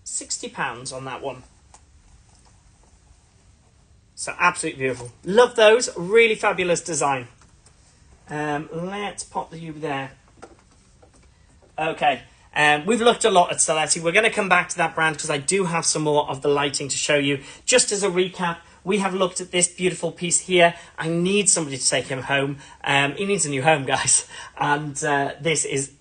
£60 on that one. So absolutely beautiful. Love those. Really fabulous design. Let's pop you there. Okay. We've looked a lot at Saletti. We're going to come back to that brand because I do have some more of the lighting to show you. Just as a recap, we have looked at this beautiful piece here. I need somebody to take him home. He needs a new home, guys. And this is,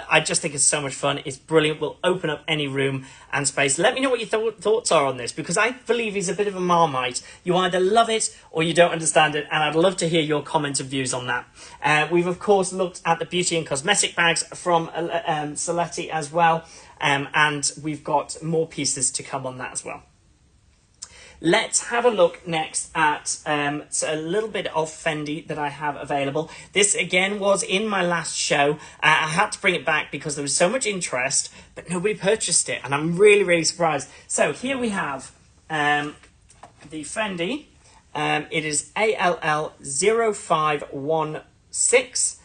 I just think it's so much fun. It's brilliant. Will open up any room and space. Let me know what your thoughts are on this, because I believe he's a bit of a Marmite. You either love it or you don't understand it, and I'd love to hear your comments and views on that. We've, of course, looked at the beauty and cosmetic bags from Saletti as well, and we've got more pieces to come on that as well. Let's have a look next at a little bit of Fendi that I have available. This, again, was in my last show. I had to bring it back because there was so much interest, but nobody purchased it, and I'm really, really surprised. So here we have the Fendi. It is ALL0516.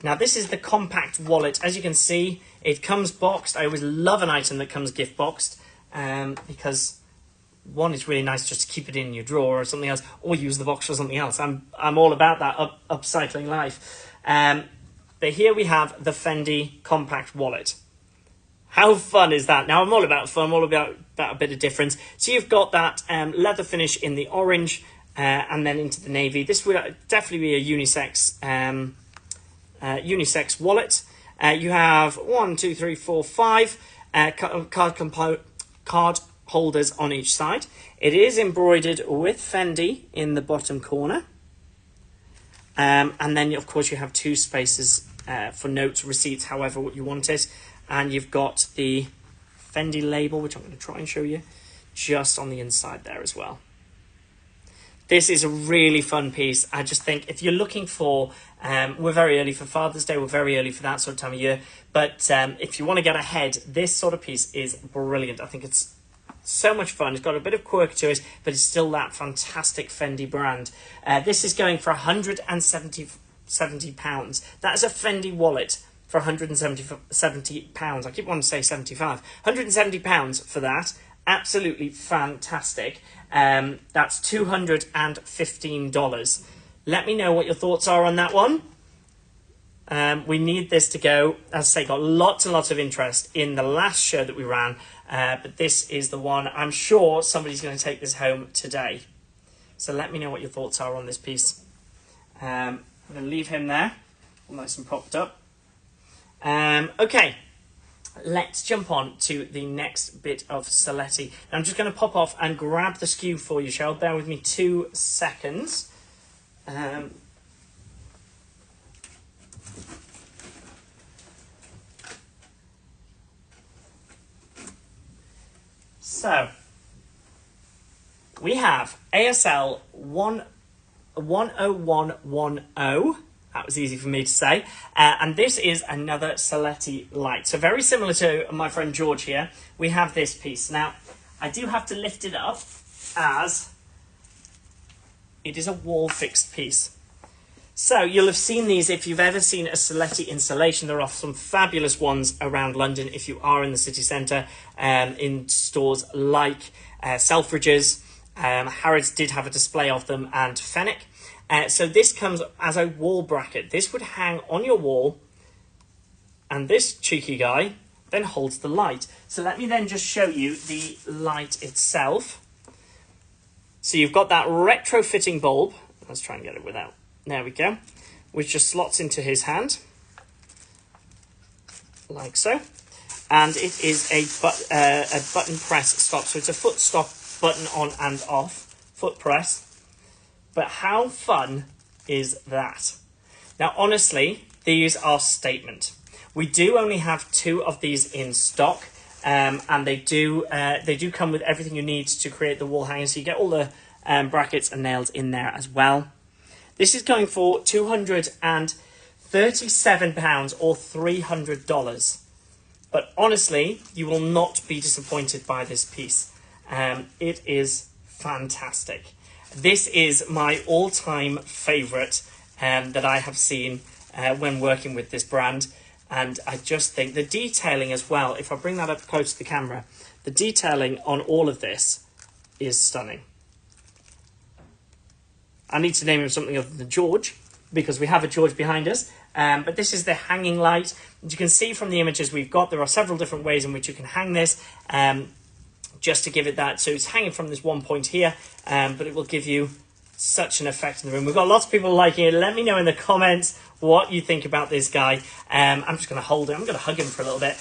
Now, this is the compact wallet. As you can see, it comes boxed. I always love an item that comes gift boxed because... one, it's really nice just to keep it in your drawer or something else, or use the box for something else. I'm all about that upcycling life. But here we have the Fendi compact wallet. How fun is that? Now, I'm all about fun. I'm all about a bit of difference. So you've got that leather finish in the orange and then into the navy. This would definitely be a unisex wallet. You have 1, 2, 3, 4, 5 card holders on each side. It is embroidered with Fendi in the bottom corner. And then, of course, you have 2 spaces for notes, receipts, however you want it. And you've got the Fendi label, which I'm going to try and show you, just on the inside there as well. This is a really fun piece. I just think if you're looking for, we're very early for Father's Day, we're very early for that sort of time of year. But if you want to get ahead, this sort of piece is brilliant. I think it's So much fun. It's got a bit of quirk to it, but it's still that fantastic Fendi brand. This is going for £170. That is a Fendi wallet for £170. I keep wanting to say 75. £170 for that. Absolutely fantastic. That's $215. Let me know what your thoughts are on that one. We need this to go. As I say, got lots and lots of interest in the last show that we ran, but this is the one. I'm sure somebody's going to take this home today. So let me know what your thoughts are on this piece. I'm going to leave him there, all nice and propped up. Okay, let's jump on to the next bit of Saletti. Now, I'm just going to pop off and grab the skew for you, Cheryl. Bear with me 2 seconds. So, we have ASL 10110. That was easy for me to say. And this is another Saletti light. So very similar to my friend George here, we have this piece. Now, I do have to lift it up as it is a wall-fixed piece. So you'll have seen these if you've ever seen a Saletti installation. There are some fabulous ones around London if you are in the city centre, in stores like Selfridges. Harrods did have a display of them, and Fenwick. So this comes as a wall bracket. This would hang on your wall, and this cheeky guy then holds the light. So let me then just show you the light itself. So you've got that retrofitting bulb. Let's try and get it without. There we go. Which just slots into his hand, like so. And it is a button press stop. So it's a foot stop button on and off, foot press. But how fun is that? Now, honestly, these are statement. We do only have 2 of these in stock, and they do come with everything you need to create the wall hanger. So you get all the brackets and nails in there as well. This is going for £237 or $300. But honestly, you will not be disappointed by this piece. It is fantastic. This is my all-time favourite that I have seen when working with this brand. And I just think the detailing as well, if I bring that up close to the camera, the detailing on all of this is stunning. I need to name him something other than George, because we have a George behind us. But this is the hanging light. As you can see from the images we've got, there are several different ways in which you can hang this, just to give it that. So it's hanging from this one point here, but it will give you such an effect in the room. We've got lots of people liking it. Let me know in the comments what you think about this guy. I'm just going to hold him. I'm going to hug him for a little bit.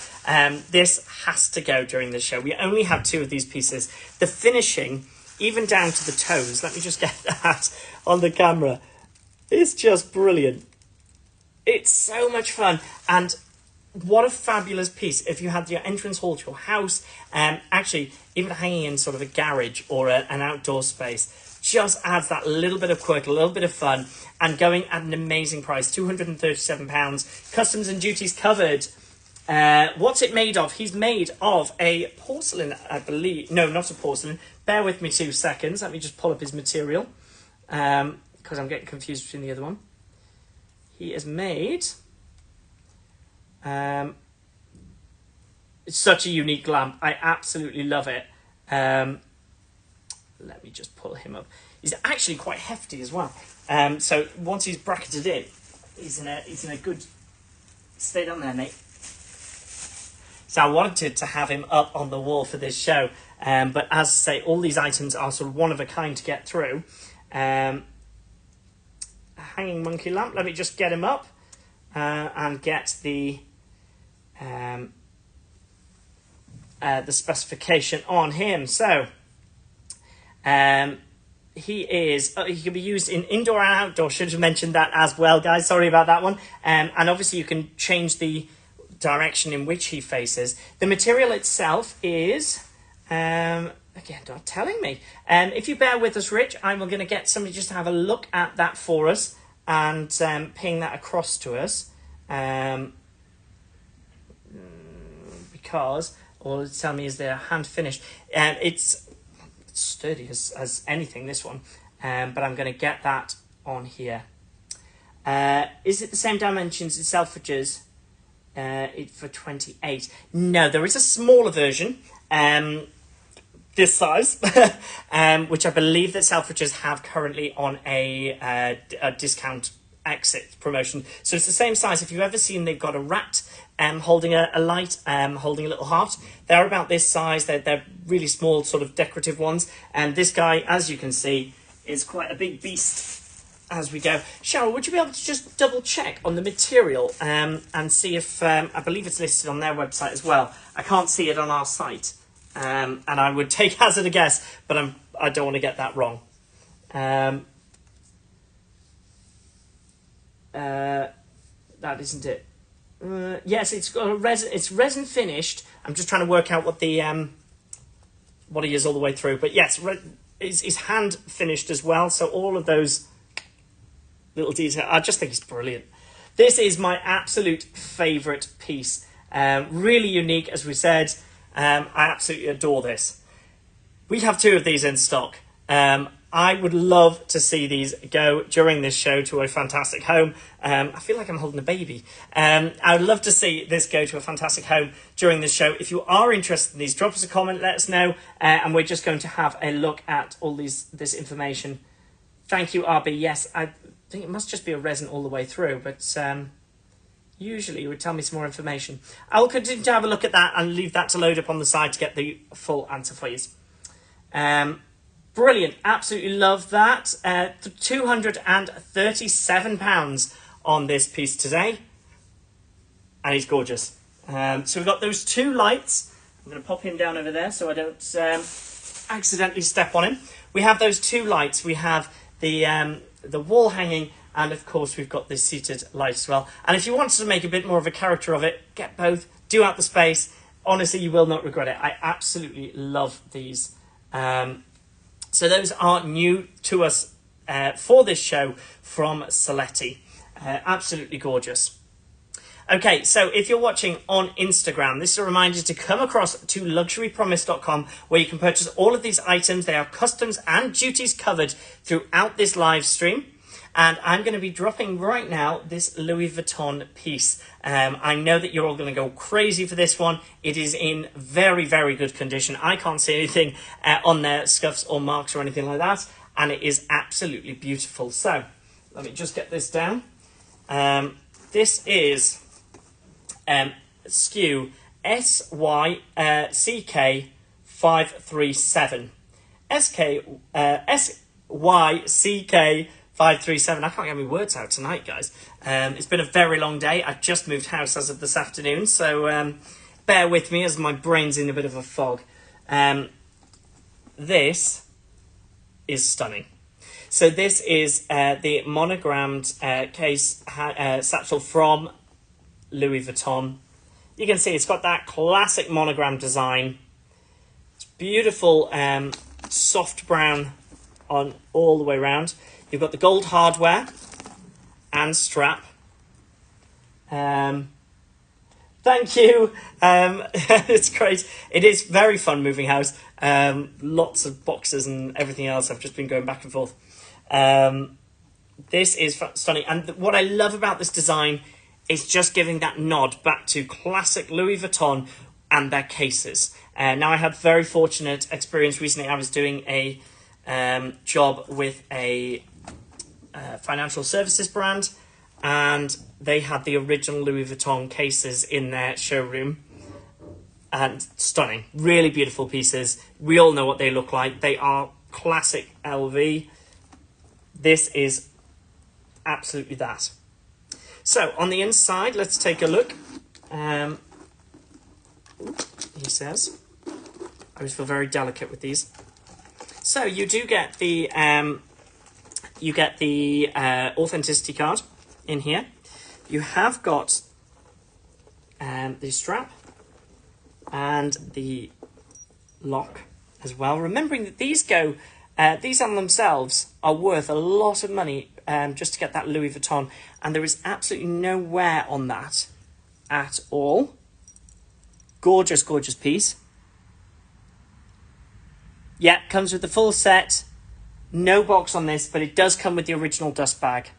This has to go during the show. We only have 2 of these pieces. The finishing, even down to the toes, let me just get that on the camera. It's just brilliant. It's so much fun. And what a fabulous piece if you had your entrance hall to your house, actually even hanging in sort of a garage or an outdoor space. Just adds that little bit of quirk, a little bit of fun, and going at an amazing price, £237. Customs and duties covered. What's it made of? He's made of a porcelain, I believe. No, not a porcelain. Bear with me 2 seconds. Let me just pull up his material, because I'm getting confused between the other one. He is made... it's such a unique lamp. I absolutely love it. Let me just pull him up. He's actually quite hefty as well. So once he's bracketed in, he's in a good... Stay down there, mate. So I wanted to have him up on the wall for this show. But as I say, all these items are sort of one of a kind to get through. A hanging monkey lamp. Let me just get him up and get the specification on him. So he can be used in indoor and outdoor. Should have mentioned that as well, guys. Sorry about that one. And obviously you can change the direction in which he faces. The material itself is again, not telling me. If you bear with us, Rich, I'm going to get somebody just to have a look at that for us and ping that across to us. Because All it's telling me is they're hand finished. It's sturdy as anything, this one. But I'm going to get that on here. Is it the same dimensions as Selfridges? For 28. No, there is a smaller version. This size, which I believe that Selfridges have currently on a discount exit promotion. So it's the same size. If you've ever seen, they've got a rat holding a light, holding a little heart. They're about this size. They're really small, sort of decorative ones. And this guy, as you can see, is quite a big beast as we go. Cheryl, would you be able to just double check on the material and see if, I believe it's listed on their website as well. I can't see it on our site. And I would take hazard a guess, but I don't want to get that wrong. That isn't it. Yes, it's got a resin. It's resin finished. I'm just trying to work out what the what he is all the way through. But yes, is hand finished as well. So all of those little details, I just think it's brilliant. This is my absolute favourite piece. Really unique, as we said. I absolutely adore this. We have 2 of these in stock. I would love to see these go during this show to a fantastic home. I feel like I'm holding a baby. I would love to see this go to a fantastic home during this show. If you are interested in these, drop us a comment, let us know. And we're just going to have a look at all this information. Thank you, RB. Yes, I think it must just be a resin all the way through, but usually it would tell me some more information. I'll continue to have a look at that and leave that to load up on the side to get the full answer for you. Brilliant. Absolutely love that. £237 on this piece today. And he's gorgeous. So we've got those 2 lights. I'm going to pop him down over there so I don't accidentally step on him. We have those 2 lights. We have the wall hanging, and of course we've got this seated light as well. And if you wanted to make a bit more of a character of it, get both, do out the space. Honestly, you will not regret it. I absolutely love these. So those are new to us for this show from Saletti. Absolutely gorgeous. Okay, so if you're watching on Instagram, this is a reminder to come across to luxurypromise.com, where you can purchase all of these items. They are customs and duties covered throughout this live stream. And I'm going to be dropping right now this Louis Vuitton piece. I know that you're all going to go crazy for this one. It is in very, very good condition. I can't see anything on there, scuffs or marks or anything like that. And it is absolutely beautiful. So let me just get this down. This is SKU SYCK537. SYCK 537. I can't get my words out tonight, guys. It's been a very long day. I've just moved house as of this afternoon, so bear with me as my brain's in a bit of a fog. This is stunning. So this is the monogrammed case satchel from Louis Vuitton. You can see it's got that classic monogram design. It's beautiful soft brown on all the way around. You've got the gold hardware and strap. Thank you. It's great. It is very fun moving house. Lots of boxes and everything else. I've just been going back and forth. This is stunning. And what I love about this design is just giving that nod back to classic Louis Vuitton and their cases. Now, I had very fortunate experience recently. I was doing a job with a financial services brand, and they had the original Louis Vuitton cases in their showroom, and stunning, really beautiful pieces. We all know what they look like. They are classic LV. This is absolutely that. So on the inside, let's take a look. He says, I always feel very delicate with these. So you do get the authenticity card in here. You have got the strap and the lock as well. Remembering that these on themselves are worth a lot of money just to get that Louis Vuitton, and there is absolutely no wear on that at all. Gorgeous, gorgeous piece. Yeah, comes with the full set. No box on this, but it does come with the original dust bag.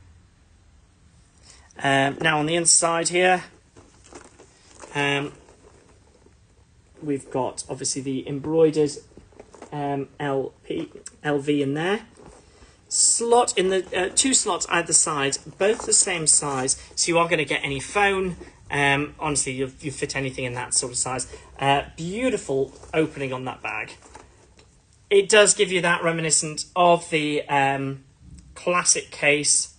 Now on the inside here, we've got obviously the embroidered LV in there. Slot in the 2 slots either side, both the same size, so you are going to get any phone. Honestly, you fit anything in that sort of size. Beautiful opening on that bag. It does give you that reminiscent of the classic case.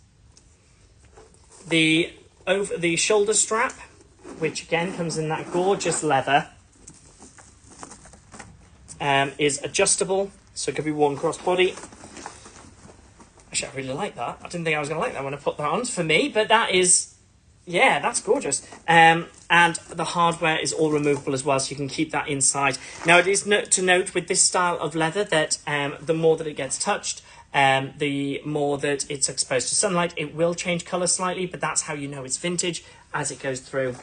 The shoulder strap, which again comes in that gorgeous leather, is adjustable, so it could be worn crossbody. Actually, I really like that. I didn't think I was going to like that when I put that on for me, but that is, yeah, that's gorgeous. And the hardware is all removable as well, so you can keep that inside. Now, it is to note with this style of leather that the more that it gets touched, the more that it's exposed to sunlight, it will change colour slightly, but that's how you know it's vintage as it goes through.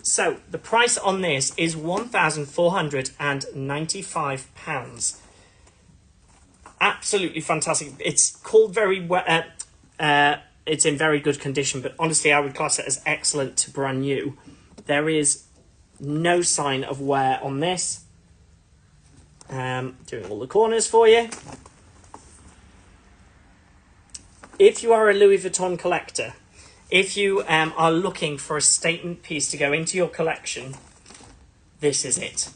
So the price on this is £1,495. Absolutely fantastic. It's called it's in very good condition, but honestly, I would class it as excellent to brand new. There is no sign of wear on this. Doing all the corners for you. If you are a Louis Vuitton collector, if you are looking for a statement piece to go into your collection, this is it.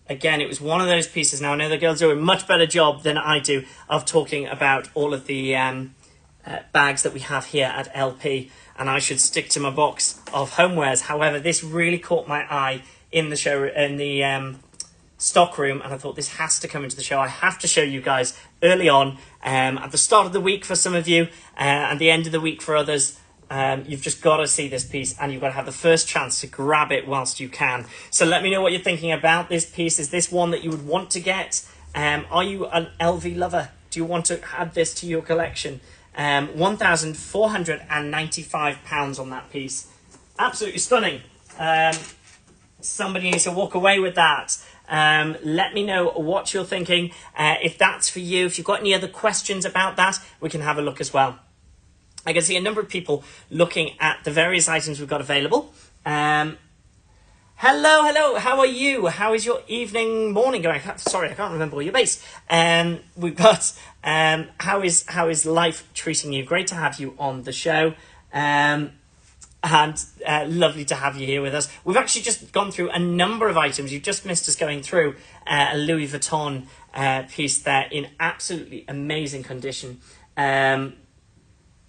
Again, it was one of those pieces. Now, I know the girls do a much better job than I do of talking about all of the bags that we have here at LP, and I should stick to my box of homewares. However, this really caught my eye in the show, in the stock room, and I thought this has to come into the show. I have to show you guys early on, at the start of the week for some of you, and the end of the week for others. You've just got to see this piece, and you've got to have the first chance to grab it whilst you can. So let me know what you're thinking about this piece. Is this one that you would want to get? Are you an LV lover? Do you want to add this to your collection? £1,495 on that piece. Absolutely stunning. Somebody needs to walk away with that. Let me know what you're thinking. If that's for you, if you've got any other questions about that, we can have a look as well. I can see a number of people looking at the various items we've got available. Hello, how are you? How is your evening, morning going? Sorry, I can't remember where you're based. We've got, how is life treating you? Great to have you on the show. And lovely to have you here with us. We've actually just gone through a number of items. You've just missed us going through a Louis Vuitton piece there in absolutely amazing condition.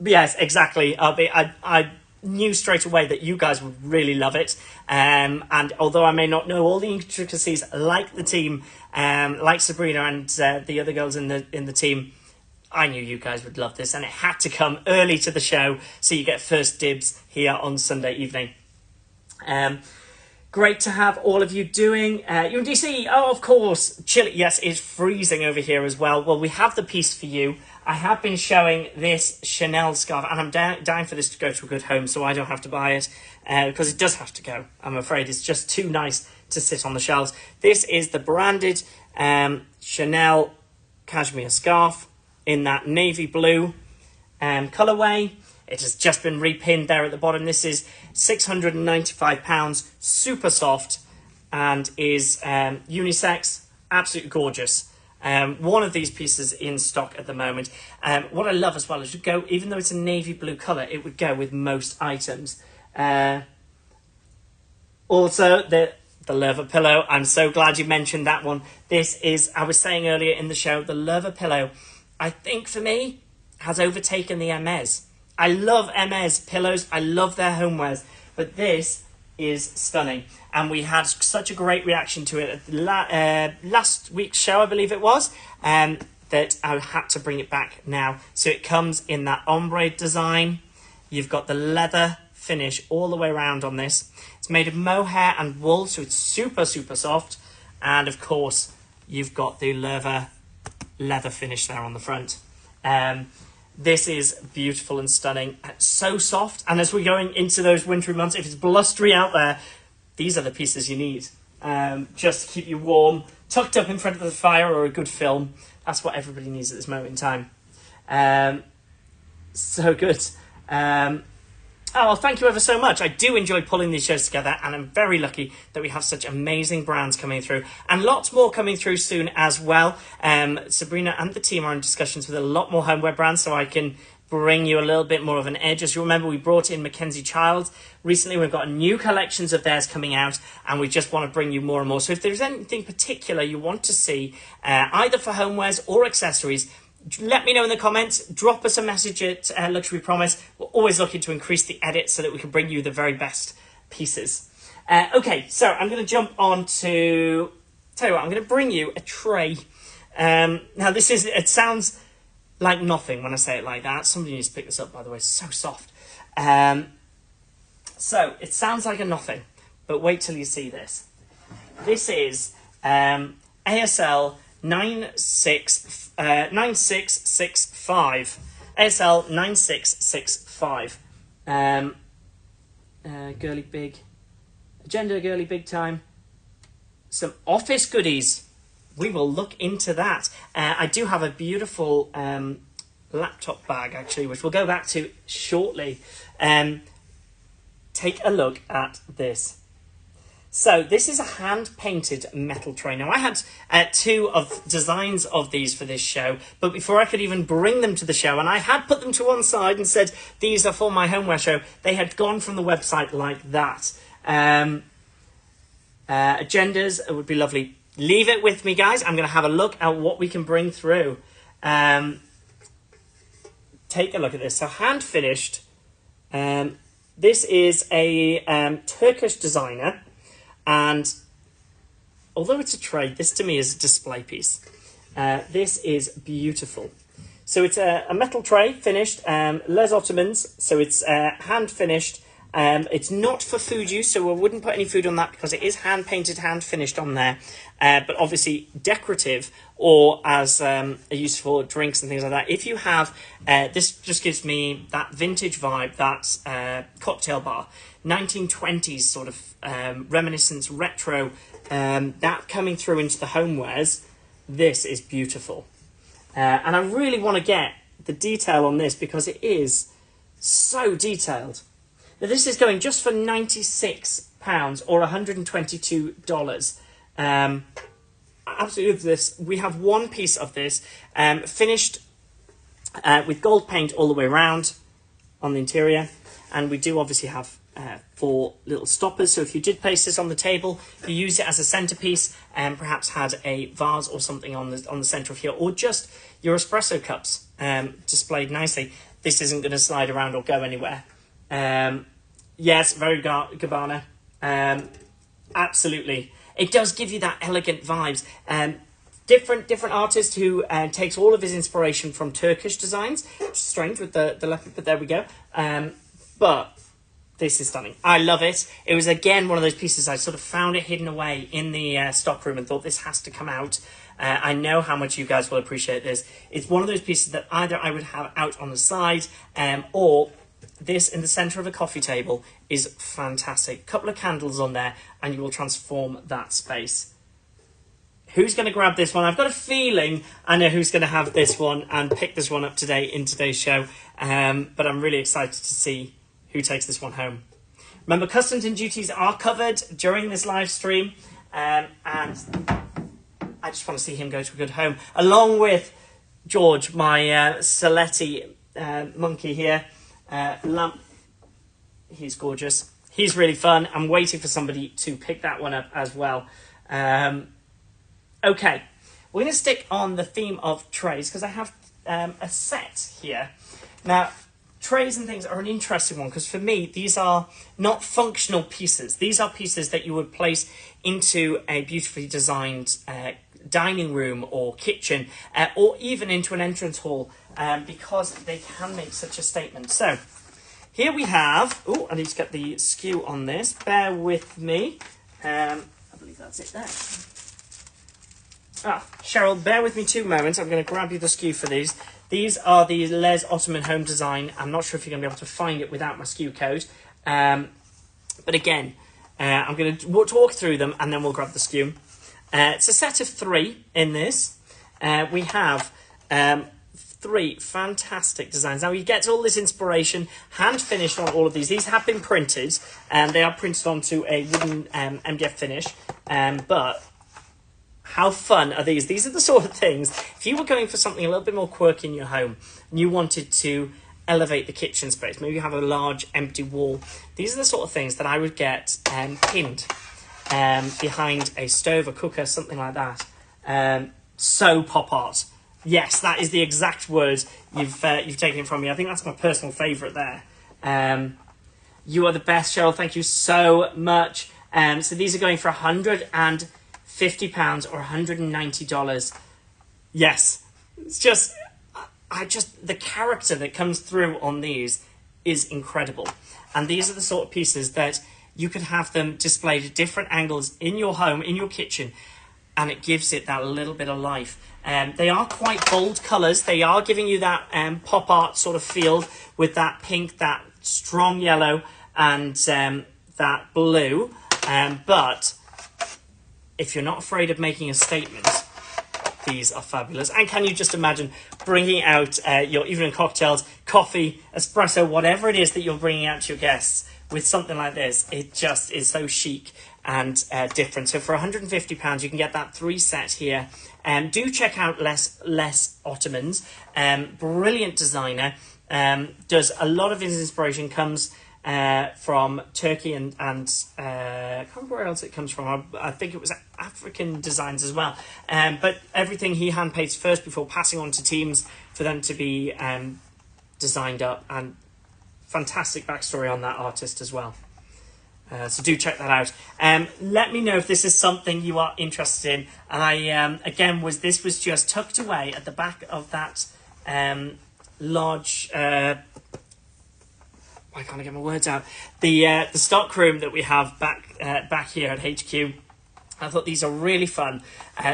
Yes, exactly. I knew straight away that you guys would really love it. And although I may not know all the intricacies like the team, like Sabrina and the other girls in the team, I knew you guys would love this, and it had to come early to the show, so you get first dibs here on Sunday evening. Great to have all of you doing. UMDC, oh, of course. Chilly, yes, it's freezing over here as well. Well, we have the piece for you. I have been showing this Chanel scarf, and I'm dying for this to go to a good home, so I don't have to buy it, because it does have to go. I'm afraid it's just too nice to sit on the shelves. This is the branded Chanel cashmere scarf in that navy blue colourway. It has just been repinned there at the bottom. This is £695, super soft, and is unisex, absolutely gorgeous. One of these pieces in stock at the moment. What I love as well is even though it's a navy blue colour, it would go with most items. Also, the Lerva pillow. I'm so glad you mentioned that one. This is, I was saying earlier in the show, the Lerva pillow, I think for me, has overtaken the Hermes. I love Hermes pillows. I love their homewares. But this is stunning. And we had such a great reaction to it at last week's show, I believe it was, that I had to bring it back now. So it comes in that ombre design. You've got the leather finish all the way around on this. It's made of mohair and wool, so it's super, super soft. And of course, you've got the Lerva leather finish there on the front. This is beautiful and stunning. So soft. And as we're going into those wintry months, if it's blustery out there, these are the pieces you need. Just to keep you warm, tucked up in front of the fire or a good film. That's what everybody needs at this moment in time. So good. Oh, thank you ever so much. I do enjoy pulling these shows together, and I'm very lucky that we have such amazing brands coming through, and lots more coming through soon as well. Sabrina and the team are in discussions with a lot more homeware brands, so I can bring you a little bit more of an edge. As you remember, we brought in Mackenzie Child recently. We've got new collections of theirs coming out, and we just want to bring you more and more. So if there's anything particular you want to see, either for homewares or accessories, let me know in the comments. Drop us a message at Luxury Promise. We're always looking to increase the edit so that we can bring you the very best pieces. Okay, so I'm going to jump on to... Tell you what, I'm going to bring you a tray. Now, it sounds like nothing when I say it like that. Somebody needs to pick this up, by the way. It's so soft. So, it sounds like a nothing, but wait till you see this. This is ASL 9665. ASL 9665. Girly big. Agenda girly big time. Some office goodies. We will look into that. I do have a beautiful laptop bag, actually, which we'll go back to shortly. Take a look at this. So this is a hand-painted metal tray. Now, I had two of designs of these for this show, but before I could even bring them to the show, and I had put them to one side and said, these are for my homeware show, they had gone from the website like that. Agendas would be lovely. Leave it with me, guys. I'm going to have a look at what we can bring through. Take a look at this. So hand-finished. This is a Turkish designer. And although it's a tray, this to me is a display piece. This is beautiful. So it's a metal tray, finished, Les Ottomans. So it's hand finished. It's not for food use, so I wouldn't put any food on that because it is hand painted, hand finished on there. But obviously decorative or as a use for drinks and things like that. If you have, this just gives me that vintage vibe, that cocktail bar. 1920s sort of reminiscence, retro, that coming through into the homewares. This is beautiful. And I really want to get the detail on this because it is so detailed. Now, this is going just for £96 or $122. Absolutely, this. We have one piece of this finished with gold paint all the way around on the interior. And we do obviously have 4 little stoppers, so if you did place this on the table, you use it as a centerpiece and perhaps had a vase or something on the center of here, or just your espresso cups displayed nicely. This isn't going to slide around or go anywhere. Yes, very Gabbana. Absolutely, it does give you that elegant vibes. Different artist who takes all of his inspiration from Turkish designs. Strange with the leopard, but there we go. But this is stunning. I love it. It was, again, one of those pieces I sort of found it hidden away in the stockroom and thought this has to come out. I know how much you guys will appreciate this. It's one of those pieces that either I would have out on the side or this in the center of a coffee table is fantastic. Couple of candles on there and you will transform that space. Who's going to grab this one? I've got a feeling I know who's going to have this one and pick this one up today in today's show. But I'm really excited to see who takes this one home. Remember, customs and duties are covered during this live stream. And I just want to see him go to a good home. Along with George, my Saletti monkey here. Lump. He's gorgeous. He's really fun. I'm waiting for somebody to pick that one up as well. Okay, we're going to stick on the theme of trays because I have a set here. Now, trays and things are an interesting one because for me, these are not functional pieces. These are pieces that you would place into a beautifully designed dining room or kitchen or even into an entrance hall because they can make such a statement. So here we have, oh, I need to get the skew on this. Bear with me. I believe that's it there. Cheryl, bear with me 2 moments. I'm going to grab you the skew for these. These are the Les Ottoman Home Design. I'm not sure if you're going to be able to find it without my SKU code. But again, I'm going to walk through them and then we'll grab the skew. It's a set of 3 in this. We have 3 fantastic designs. Now you get all this inspiration hand finished on all of these. These have been printed and they are printed onto a wooden MDF finish. But how fun are these? These are the sort of things, if you were going for something a little bit more quirky in your home and you wanted to elevate the kitchen space, maybe you have a large empty wall, these are the sort of things that I would get pinned behind a stove, a cooker, something like that. So pop art. Yes, that is the exact word you've taken it from me. I think that's my personal favourite there. You are the best, Cheryl. Thank you so much. So these are going for £150 or $190. Yes, it's just, the character that comes through on these is incredible. And these are the sort of pieces that you could have them displayed at different angles in your home, in your kitchen, and it gives it that little bit of life. They are quite bold colours. They are giving you that pop art sort of feel with that pink, that strong yellow, and that blue. But if you're not afraid of making a statement, these are fabulous. And can you just imagine bringing out your evening cocktails, coffee, espresso, whatever it is that you're bringing out to your guests with something like this? It just is so chic and different. So for £150, you can get that 3 set here. Do check out Les Ottomans. Brilliant designer. Does a lot of his inspiration comes from Turkey and I can't remember where else it comes from. I think it was African designs as well. But everything he hand paints first before passing on to teams for them to be designed up, and fantastic backstory on that artist as well. So do check that out. Let me know if this is something you are interested in. And I again this was just tucked away at the back of that large. Why can't I get my words out? The stock room that we have back here at HQ. I thought these are really fun.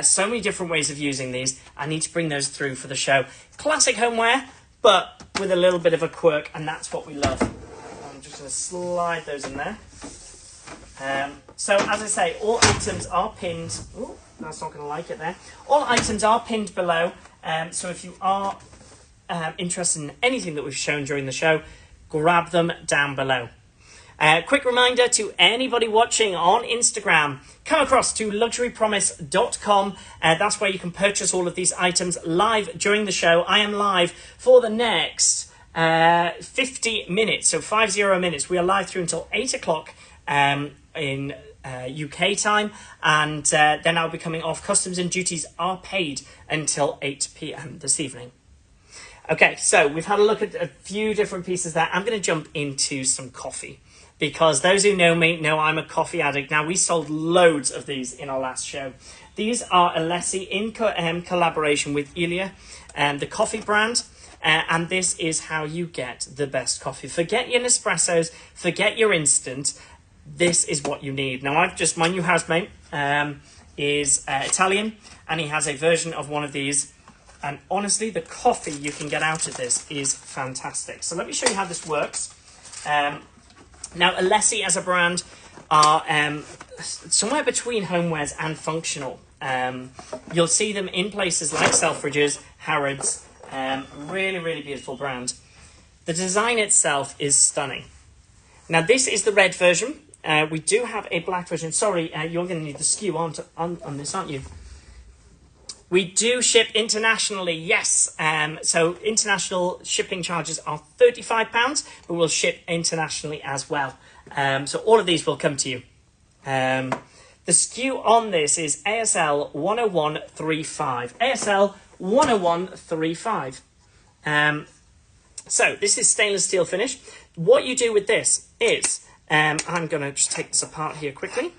So many different ways of using these. I need to bring those through for the show. Classic homeware, but with a little bit of a quirk, and that's what we love. I'm just going to slide those in there. So as I say, all items are pinned. Oh, that's not going to like it there. All items are pinned below. So if you are interested in anything that we've shown during the show, grab them down below. Quick reminder to anybody watching on Instagram, come across to luxurypromise.com. That's where you can purchase all of these items live during the show. I am live for the next 50 minutes, so 50 minutes. We are live through until 8 o'clock in UK time, and then I'll be coming off. Customs and duties are paid until 8 p.m. this evening. Okay, so we've had a look at a few different pieces there. I'm going to jump into some coffee, because those who know me know I'm a coffee addict. Now, we sold loads of these in our last show. These are Alessi in collaboration with Ilya, the coffee brand. And this is how you get the best coffee. Forget your Nespressos, forget your instant. This is what you need. Now, my new housemate is Italian, and he has a version of one of these. And honestly, the coffee you can get out of this is fantastic. So let me show you how this works. Now, Alessi as a brand are somewhere between homewares and functional. You'll see them in places like Selfridges, Harrods. Really, really beautiful brand. The design itself is stunning. Now, this is the red version. We do have a black version. Sorry, you're going to need the skew on this, aren't you? We do ship internationally, yes. So international shipping charges are £35, but we'll ship internationally as well. So all of these will come to you. The SKU on this is ASL 10135. ASL 10135. So this is stainless steel finish. What you do with this is, I'm going to just take this apart here quickly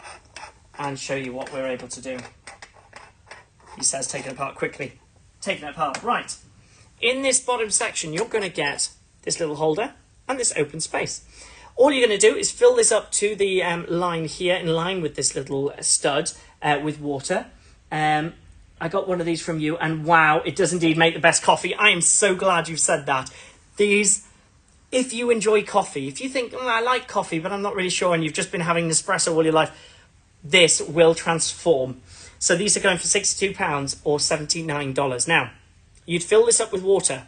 and show you what we're able to do. He says take it apart quickly. Taking it apart. Right. In this bottom section, you're going to get this little holder and this open space. All you're going to do is fill this up to the line here, in line with this little stud with water. I got one of these from you, and wow, it does indeed make the best coffee. I am so glad you've said that. These if you enjoy coffee, if you think, I like coffee, but I'm not really sure, and you've just been having Nespresso all your life, this will transform. So these are going for £62 or $79. Now, you'd fill this up with water.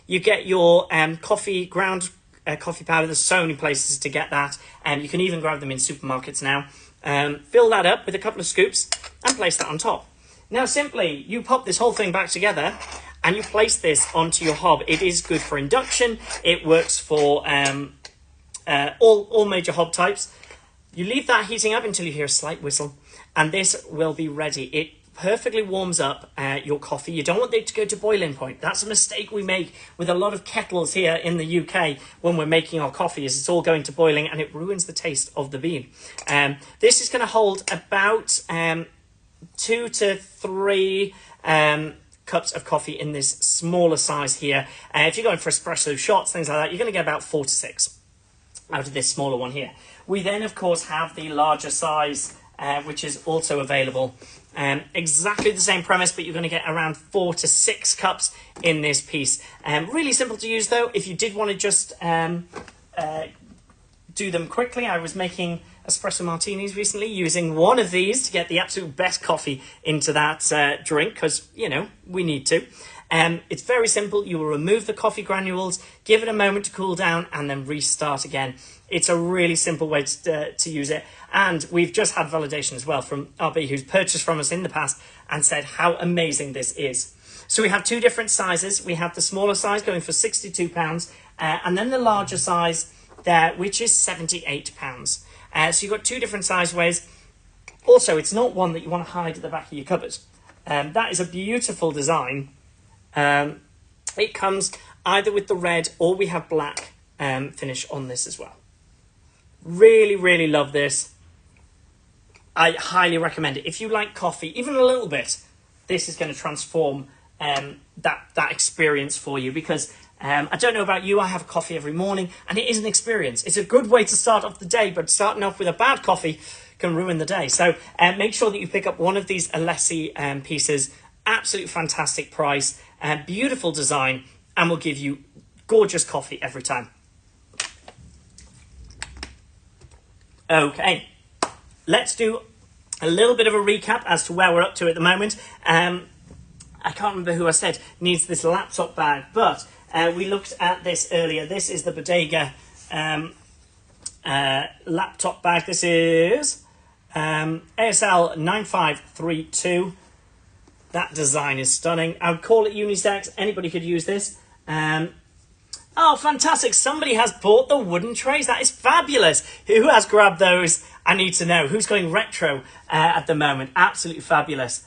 You get your ground coffee powder. There's so many places to get that. And you can even grab them in supermarkets now. Fill that up with a couple of scoops and place that on top. Now, simply, you pop this whole thing back together and you place this onto your hob. It is good for induction. It works for all major hob types. You leave that heating up until you hear a slight whistle, and this will be ready. It perfectly warms up your coffee. You don't want it to go to boiling point. That's a mistake we make with a lot of kettles here in the UK when we're making our coffee, is it's all going to boiling and it ruins the taste of the bean. This is going to hold about 2 to 3 cups of coffee in this smaller size here. If you're going for espresso shots, things like that, you're going to get about 4 to 6 out of this smaller one here. We then, of course, have the larger size, which is also available. Exactly the same premise, but you're going to get around 4 to 6 cups in this piece. Really simple to use, though. If you did want to just do them quickly, I was making espresso martinis recently using one of these to get the absolute best coffee into that drink, because, you know, we need to. It's very simple. You will remove the coffee granules, give it a moment to cool down, and then restart again. It's a really simple way to use it. And we've just had validation as well from RB, who's purchased from us in the past and said how amazing this is. So we have 2 different sizes. We have the smaller size going for £62, and then the larger size there, which is £78. So you've got 2 different size ways. Also, it's not one that you want to hide at the back of your cupboard. That is a beautiful design. It comes either with the red or we have black finish on this as well. Really, really love this. I highly recommend it. If you like coffee, even a little bit, this is going to transform that experience for you, because I don't know about you, I have coffee every morning and it is an experience. It's a good way to start off the day, but starting off with a bad coffee can ruin the day. So make sure that you pick up one of these Alessi pieces. Absolute fantastic price, beautiful design, and will give you gorgeous coffee every time. Okay, let's do a little bit of a recap as to where we're up to at the moment. I can't remember who I said needs this laptop bag, but we looked at this earlier. This is the Bodega laptop bag. This is ASL 9532. That design is stunning. I would call it unisex. Anybody could use this. Oh, fantastic. Somebody has bought the wooden trays. That is fabulous. Who has grabbed those? I need to know. Who's going retro at the moment? Absolutely fabulous.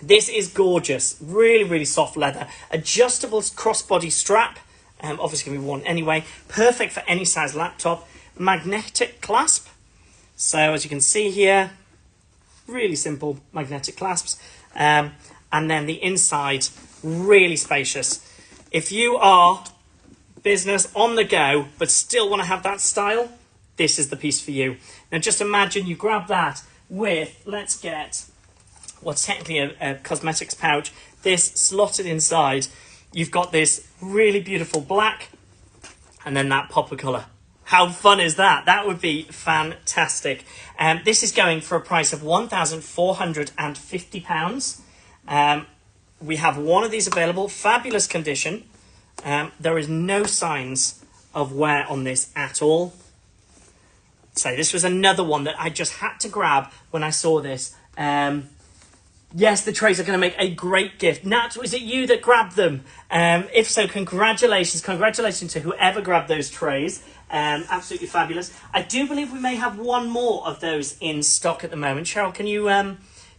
This is gorgeous. Really, really soft leather. Adjustable crossbody strap. Obviously going to be worn anyway. Perfect for any size laptop. Magnetic clasp. So as you can see here, really simple magnetic clasps. And then the inside, really spacious. If you are business on the go, but still want to have that style, this is the piece for you. Now just imagine you grab that with, let's get what's technically a cosmetics pouch, this slotted inside. You've got this really beautiful black, and then that pop of colour. How fun is that? That would be fantastic. This is going for a price of £1,450. We have one of these available, fabulous condition. There is no signs of wear on this at all. So this was another one that I just had to grab when I saw this. Yes, the trays are going to make a great gift. Nat, was it you that grabbed them? If so, congratulations. Congratulations to whoever grabbed those trays. Absolutely fabulous. I do believe we may have one more of those in stock at the moment. Cheryl, can you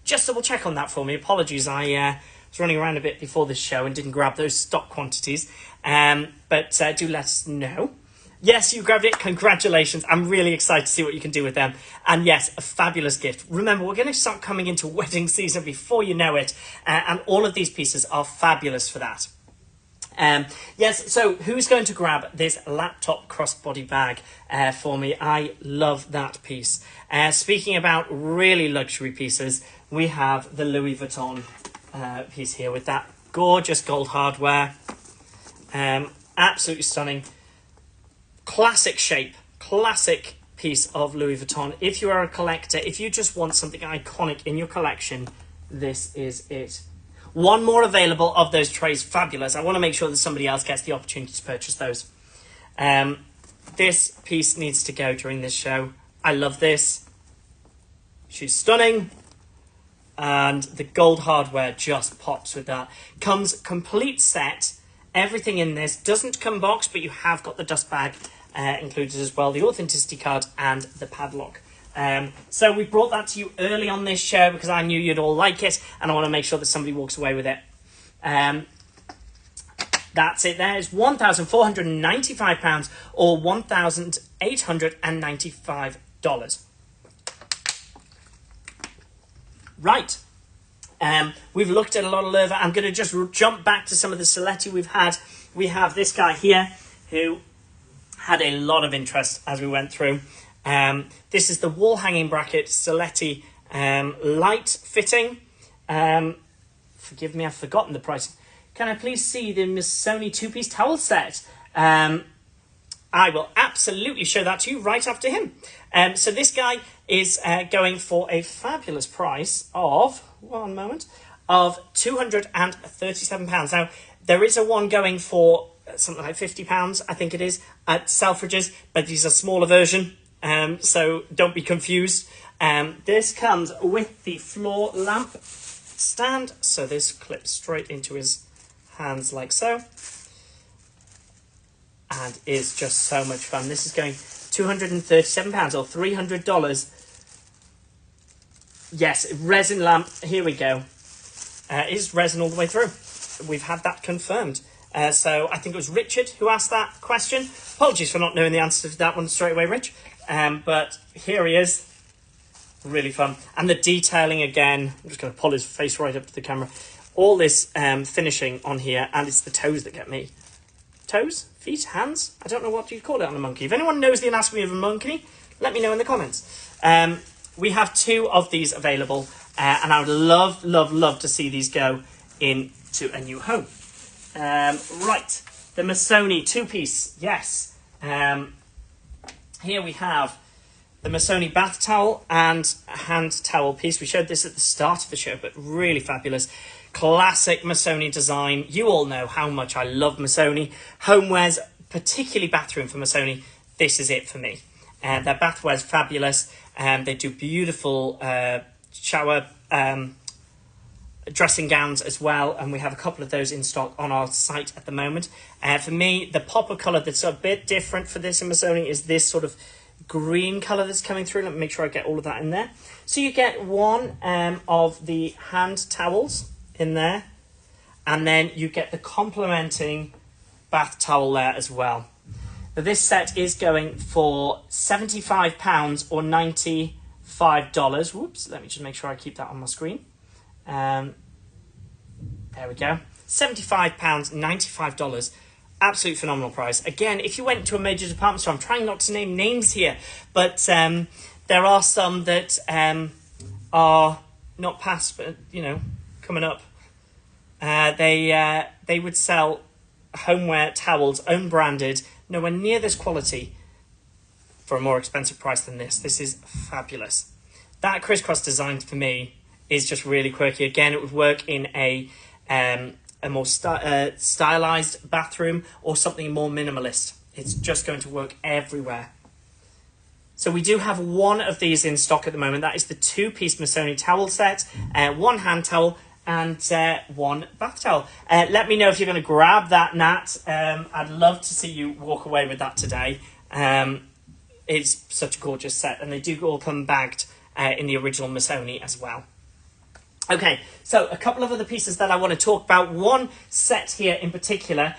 just double check on that for me? Apologies, I was running around a bit before this show and didn't grab those stock quantities. But do let us know. Yes, you grabbed it. Congratulations. I'm really excited to see what you can do with them. And yes, a fabulous gift. Remember, we're going to start coming into wedding season before you know it. And all of these pieces are fabulous for that. Yes, so who's going to grab this laptop crossbody bag for me? I love that piece. Speaking about really luxury pieces, we have the Louis Vuitton piece here with that gorgeous gold hardware. Absolutely stunning. Classic shape, classic piece of Louis Vuitton. If you are a collector, if you just want something iconic in your collection, this is it. One more available of those trays. Fabulous. I want to make sure that somebody else gets the opportunity to purchase those. This piece needs to go during this show. I love this. She's stunning. And the gold hardware just pops with that. Comes complete set. Everything in this. Doesn't come boxed, but you have got the dust bag included as well. The authenticity card and the padlock. So we brought that to you early on this show because I knew you'd all like it. And I want to make sure that somebody walks away with it. That's it there. It's £1,495 or $1,895. Right. We've looked at a lot of Lerva. I'm going to just jump back to some of the Saletti we've had. We have this guy here who had a lot of interest as we went through. This is the wall hanging bracket Saletti light fitting. Forgive me, I've forgotten the price. Can I please see the Missoni two-piece towel set? I will absolutely show that to you right after him. So this guy is going for a fabulous price of, one moment, of £237. Now, there is a one going for something like £50, I think it is, at Selfridges, but these are a smaller version, so don't be confused. This comes with the floor lamp stand, so this clips straight into his hands like so. And is just so much fun. This is going £237 or $300. Yes, resin lamp. Here we go. Is resin all the way through. We've had that confirmed. So I think it was Richard who asked that question. Apologies for not knowing the answer to that one straight away, Rich. But here he is. Really fun. And the detailing again. I'm just going to pull his face right up to the camera. All this finishing on here. And it's the toes that get me. Toes? Feet? Hands? I don't know what you call it on a monkey. If anyone knows the anatomy of a monkey, let me know in the comments. We have two of these available, and I would love, love, love to see these go into a new home. Right, the Missoni two-piece, yes. Here we have the Missoni bath towel and hand towel piece. We showed this at the start of the show, but really fabulous. Classic Missoni design. You all know how much I love Missoni. Homewares, particularly bathroom for Missoni, this is it for me. Their bathware's fabulous. They do beautiful shower dressing gowns as well, and we have a couple of those in stock on our site at the moment. For me, the pop of colour that's a bit different for this in Missoni is this sort of green colour that's coming through. Let me make sure I get all of that in there. So you get one of the hand towels in there, and then you get the complementing bath towel there as well. Now, this set is going for £75 or $95. Whoops, let me just make sure I keep that on my screen. There we go. £75, $95. Absolute phenomenal price. Again, if you went to a major department store, I'm trying not to name names here, but there are some that are not past, but, you know, coming up. They would sell homeware towels, own branded, nowhere near this quality for a more expensive price than this. This is fabulous. That crisscross design for me is just really quirky. Again, it would work in a more stylized bathroom or something more minimalist. It's just going to work everywhere. So we do have one of these in stock at the moment. That is the two-piece Missoni towel set, one hand towel and one bath towel. Let me know if you're going to grab that, Nat. I'd love to see you walk away with that today. It's such a gorgeous set, and they do all come bagged in the original Missoni as well. Okay, so a couple of other pieces that I want to talk about. One set here in particular,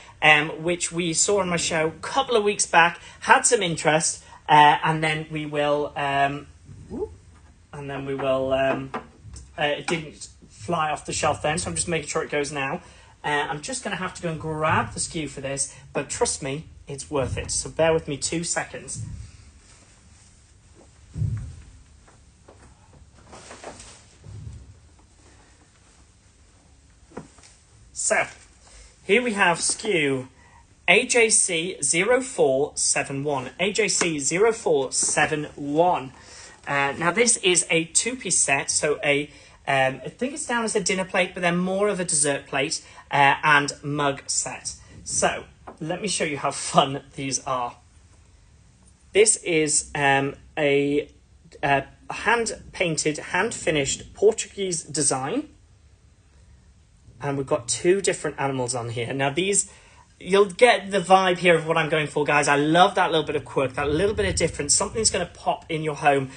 which we saw on my show a couple of weeks back, had some interest, and then we will, it didn't fly off the shelf then, so I'm just making sure it goes now. I'm just going to have to go and grab the SKU for this, but trust me, it's worth it. So bear with me 2 seconds. So, here we have SKU AJC0471. AJC0471. Now this is a two-piece set, so I think it's down as a dinner plate, but they're more of a dessert plate and mug set. So let me show you how fun these are. This is a hand-painted, hand-finished Portuguese design. And we've got two different animals on here. Now these, you'll get the vibe here of what I'm going for, guys. I love that little bit of quirk, that little bit of difference. Something's going to pop in your home.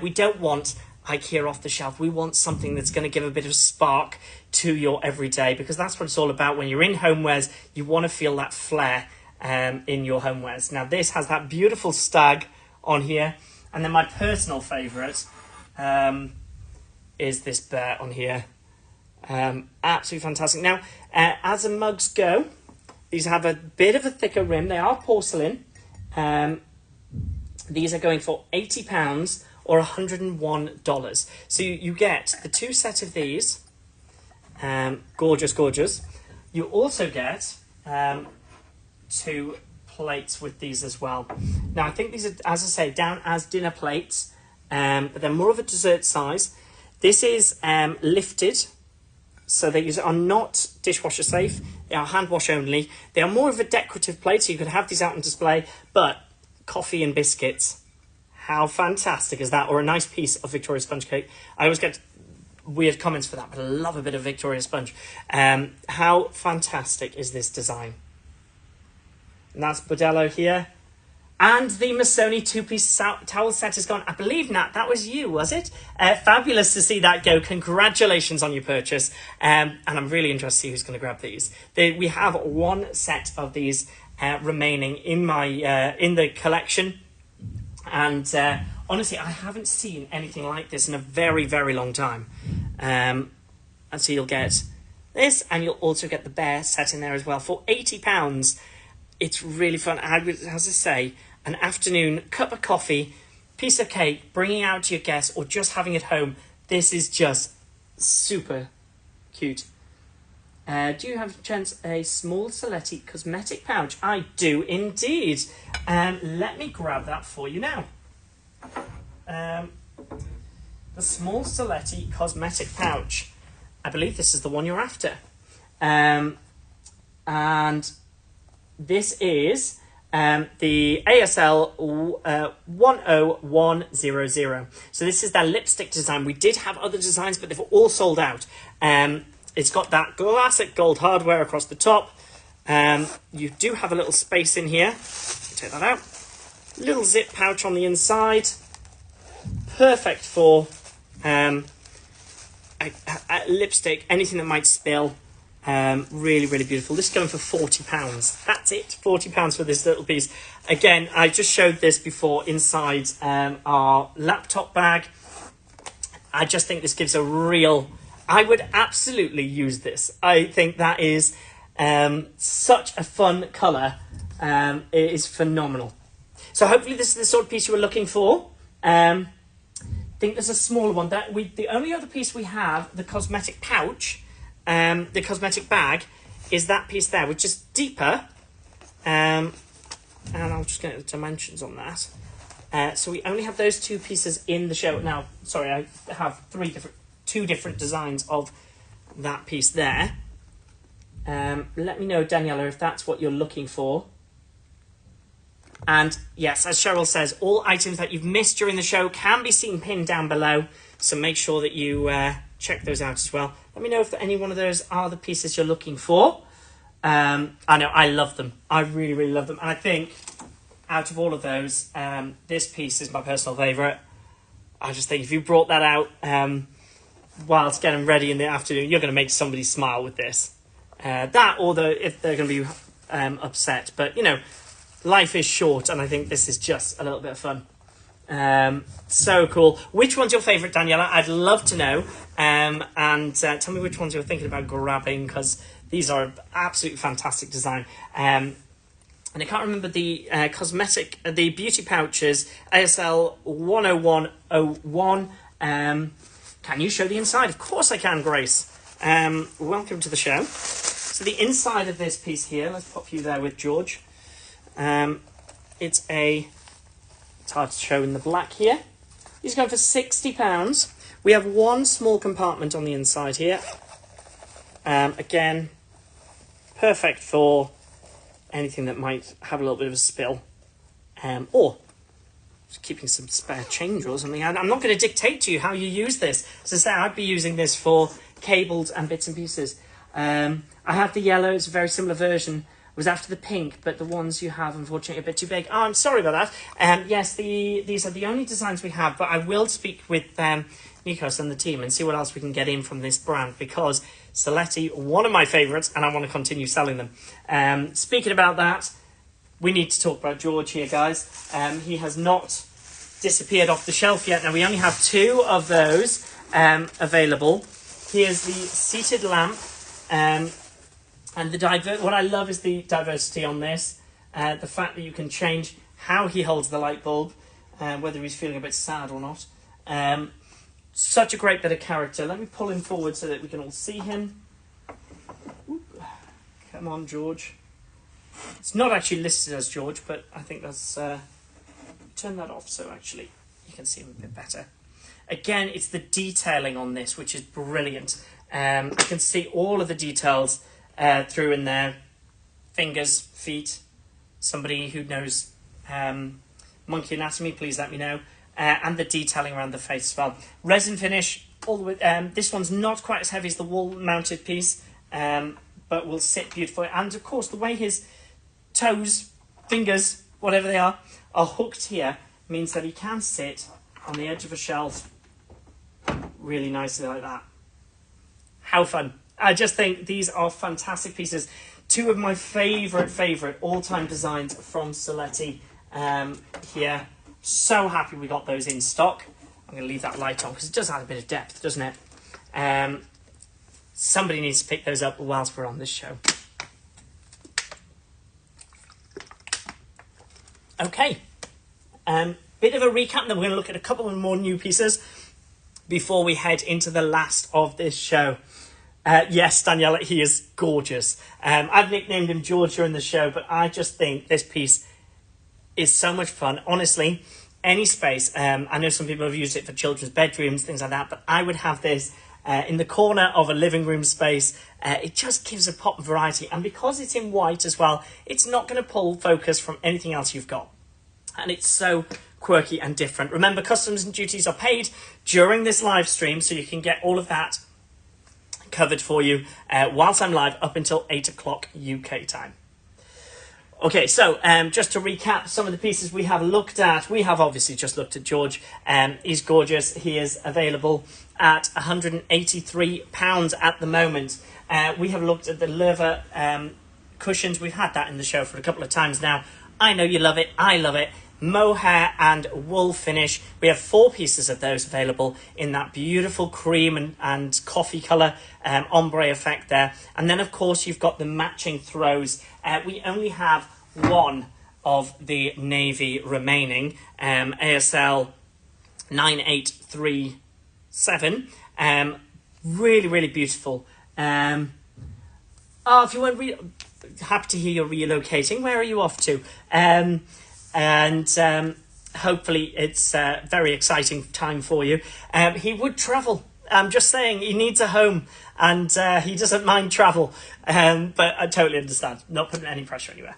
We don't want IKEA off the shelf. We want something that's going to give a bit of spark to your everyday, because that's what it's all about. When you're in homewares, you want to feel that flair in your homewares. Now this has that beautiful stag on here. And then my personal favourite is this bear on here. Absolutely fantastic. Now, as the mugs go, these have a bit of a thicker rim. They are porcelain. These are going for £80 or $101. So you get the two set of these. Gorgeous, gorgeous. You also get two plates with these as well. Now, I think these are, as I say, down as dinner plates, but they're more of a dessert size. This is lifted. So these are not dishwasher safe. They are hand wash only. They are more of a decorative plate, so you could have these out on display. But coffee and biscuits, how fantastic is that? Or a nice piece of Victoria sponge cake. I always get weird comments for that, but I love a bit of Victoria sponge. How fantastic is this design? And that's Bordello here. And the Missoni two-piece towel set is gone. I believe, Nat, that was you, was it? Fabulous to see that go. Congratulations on your purchase. And I'm really interested to see who's going to grab these. We have one set of these remaining in my in the collection. And honestly, I haven't seen anything like this in a very, very long time. And so you'll get this, and you'll also get the bear set in there as well for £80. It's really fun. As I say, an afternoon cup of coffee, piece of cake, bringing out to your guests, or just having it home. This is just super cute. Do you have, chance, a small Saletti cosmetic pouch? I do indeed. Let me grab that for you now. The small Saletti cosmetic pouch. I believe this is the one you're after. And this is the ASL 10100. So this is their lipstick design. We did have other designs, but they've all sold out. It's got that classic gold hardware across the top. You do have a little space in here. Take that out. Little zip pouch on the inside. Perfect for a lipstick, anything that might spill. Really, really beautiful. This is going for £40. That's it, £40 for this little piece. Again, I just showed this before inside our laptop bag. I just think this gives a real... I would absolutely use this. I think that is such a fun colour. It is phenomenal. So hopefully this is the sort of piece you were looking for. I think there's a smaller one. The only other piece we have, the cosmetic pouch, the cosmetic bag, is that piece there, which is deeper. And I'll just get the dimensions on that. So we only have those two pieces in the show. Now, sorry, I have two different designs of that piece there. Let me know, Daniela, if that's what you're looking for. And yes, as Cheryl says, all items that you've missed during the show can be seen pinned down below. So make sure that you check those out as well. Let me know if any one of those are the pieces you're looking for. I know, I love them. I really, really love them. And I think out of all of those, this piece is my personal favourite. I just think if you brought that out while it's getting ready in the afternoon, you're going to make somebody smile with this. That, or if they're going to be upset. But, you know, life is short, and I think this is just a little bit of fun. So cool. Which one's your favourite, Daniela? I'd love to know. And tell me which ones you're thinking about grabbing, because these are absolutely fantastic design. And I can't remember the the beauty pouches, ASL 10101. Can you show the inside? Of course I can, Grace. Welcome to the show. So the inside of this piece here, let's pop you there with George. It's hard to show in the black here. These going for £60. We have one small compartment on the inside here. Again, perfect for anything that might have a little bit of a spill. Or just keeping some spare change or something. I'm not going to dictate to you how you use this. As I say, I'd be using this for cables and bits and pieces. I have the yellow, it's a very similar version. It was after the pink, but the ones you have, unfortunately, are a bit too big. Oh, I'm sorry about that. Yes, these are the only designs we have, but I will speak with Nikos and the team and see what else we can get in from this brand, because Saletti, one of my favourites, and I want to continue selling them. Speaking about that, we need to talk about George here, guys. He has not disappeared off the shelf yet. Now, we only have 2 of those available. Here's the seated lamp. And what I love is the diversity on this. The fact that you can change how he holds the light bulb, whether he's feeling a bit sad or not. Such a great bit of character. Let me pull him forward so that we can all see him. Oop. Come on, George. It's not actually listed as George, but I think that's... turn that off so actually you can see him a bit better. Again, it's the detailing on this, which is brilliant. I can see all of the details through in there. Fingers, feet. Somebody who knows monkey anatomy, please let me know. And the detailing around the face as well. Resin finish, all the way. This one's not quite as heavy as the wall-mounted piece, but will sit beautifully. And of course, the way his toes, fingers, whatever they are hooked here means that he can sit on the edge of a shelf really nicely like that. How fun. I just think these are fantastic pieces. 2 of my favourite all-time designs from Saletti here. So happy we got those in stock. I'm going to leave that light on because it does add a bit of depth, doesn't it? Somebody needs to pick those up whilst we're on this show. Okay. Bit of a recap, then we're going to look at a couple of more new pieces before we head into the last of this show. Yes, Daniela, he is gorgeous. I've nicknamed him George during the show, but I just think this piece is so much fun. Honestly, any space. I know some people have used it for children's bedrooms, things like that, but I would have this in the corner of a living room space. It just gives a pop of variety. And because it's in white as well, it's not going to pull focus from anything else you've got. And it's so quirky and different. Remember, customs and duties are paid during this live stream, so you can get all of that covered for you whilst I'm live up until 8 o'clock UK time. Okay, so just to recap some of the pieces we have looked at. We have obviously just looked at George. He's gorgeous. He is available at £183 at the moment. We have looked at the leather cushions. We've had that in the show for a couple of times now. I know you love it. I love it. Mohair and wool finish. We have 4 pieces of those available in that beautiful cream and coffee colour ombre effect there. And then, of course, you've got the matching throws. We only have 1 of the navy remaining, ASL 9837. Really, really beautiful. If you weren't happy to hear you're relocating, where are you off to? Hopefully it's a very exciting time for you. He would travel. I'm just saying, he needs a home, and he doesn't mind travel. But I totally understand. Not putting any pressure anywhere.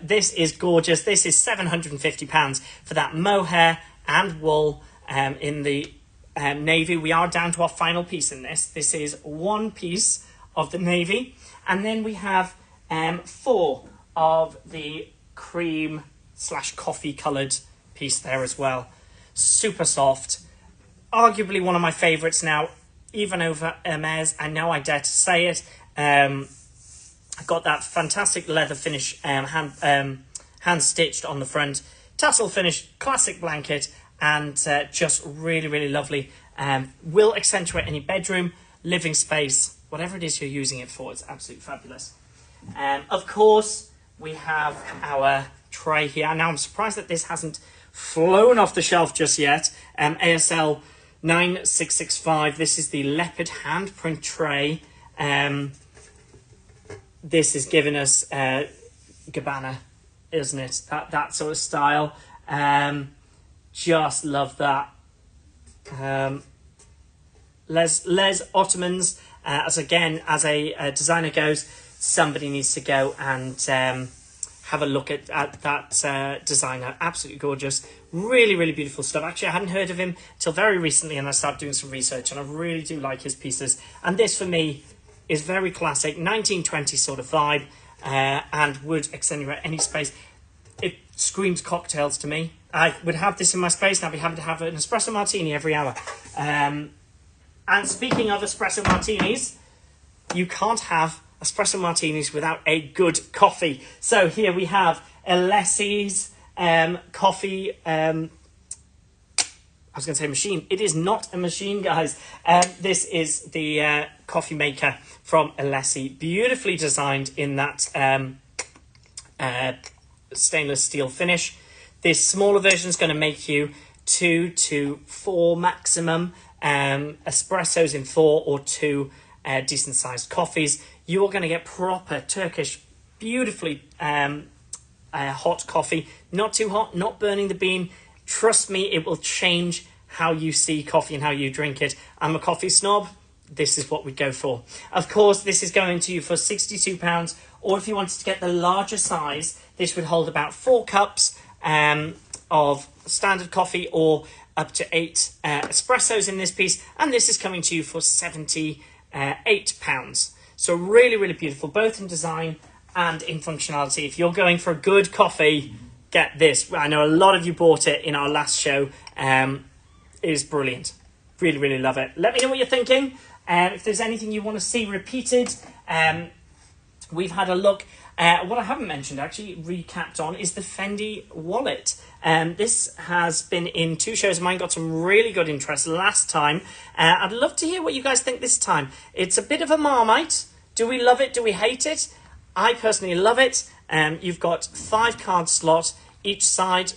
This is gorgeous. This is £750 for that mohair and wool in the navy. We are down to our final piece in this. This is 1 piece of the navy. And then we have 4 of the cream / coffee coloured piece there as well. Super soft. Arguably one of my favourites now, even over Hermes. I know I dare to say it. I've got that fantastic leather finish, hand stitched on the front. Tassel finish, classic blanket, and just really, really lovely. Will accentuate any bedroom, living space, whatever it is you're using it for. It's absolutely fabulous. Of course, we have our tray here. Now, I'm surprised that this hasn't flown off the shelf just yet. ASL 9665. This is the leopard handprint tray. this is giving us Gabbana, isn't it? That sort of style. Just love that. Les Ottomans, as a designer goes, somebody needs to go and have a look at that designer. Absolutely gorgeous. Really, really beautiful stuff. Actually, I hadn't heard of him till very recently, and I started doing some research, and I really do like his pieces. And this, for me, is very classic, 1920s sort of vibe, and would accentuate any space. It screams cocktails to me. I would have this in my space, and I'd be happy to have an espresso martini every hour. And speaking of espresso martinis, you can't have espresso martinis without a good coffee. So here we have Alessi's coffee. I was going to say machine. It is not a machine, guys. This is the coffee maker from Alessi. Beautifully designed in that stainless steel finish. This smaller version is going to make you 2 to 4 maximum espressos in 4 or 2 decent sized coffees. You're going to get proper Turkish, beautifully hot coffee. Not too hot, not burning the bean. Trust me, it will change how you see coffee and how you drink it. I'm a coffee snob. This is what we go for. Of course, this is going to you for £62, or if you wanted to get the larger size, this would hold about 4 cups of standard coffee, or up to 8 espressos in this piece, and this is coming to you for £78. So really, really beautiful, both in design and in functionality. If you're going for a good coffee, get this. I know a lot of you bought it in our last show. It is brilliant. Really, really love it. Let me know what you're thinking. If there's anything you want to see repeated, we've had a look. What I haven't mentioned, actually, recapped on, is the Fendi wallet. This has been in 2 shows of mine, got some really good interest last time. I'd love to hear what you guys think this time. It's a bit of a Marmite. Do we love it? Do we hate it? I personally love it. You've got 5 card slot each side.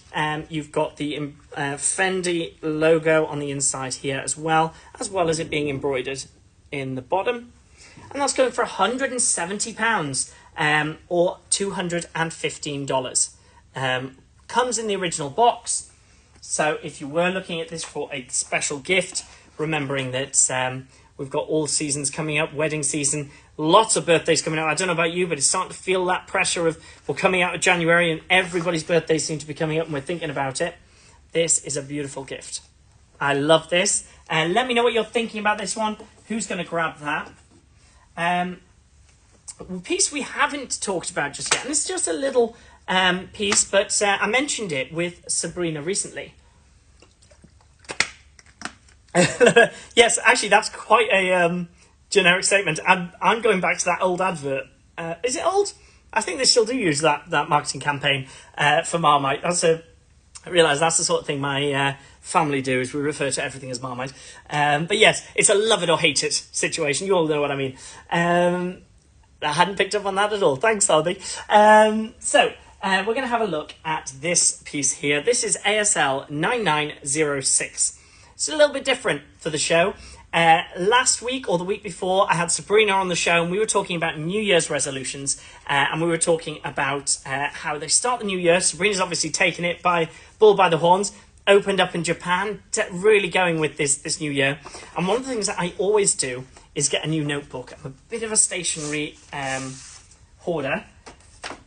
You've got the Fendi logo on the inside here as well as it being embroidered in the bottom. And that's going for £170 or $215. Comes in the original box. So if you were looking at this for a special gift, remembering that we've got all seasons coming up, wedding season, lots of birthdays coming out. I don't know about you, but it's starting to feel that pressure of we're coming out of January and everybody's birthdays seem to be coming up and we're thinking about it. This is a beautiful gift. I love this. And let me know what you're thinking about this one. Who's going to grab that? A piece we haven't talked about just yet, and it's just a little piece, but I mentioned it with Sabrina recently. Yes, actually, that's quite a generic statement. I'm going back to that old advert. Is it old? I think they still do use that marketing campaign for Marmite. I realise that's the sort of thing my family do, is we refer to everything as Marmite. But yes, it's a love it or hate it situation. You all know what I mean. I hadn't picked up on that at all. Thanks, Albie. So we're going to have a look at this piece here. This is ASL 9906. It's a little bit different for the show. Last week or the week before, I had Sabrina on the show and we were talking about New Year's resolutions, and we were talking about how they start the new year. Sabrina's obviously taken it by bull by the horns, opened up in Japan, really going with this new year. And one of the things that I always do is get a new notebook. I'm a bit of a stationery hoarder,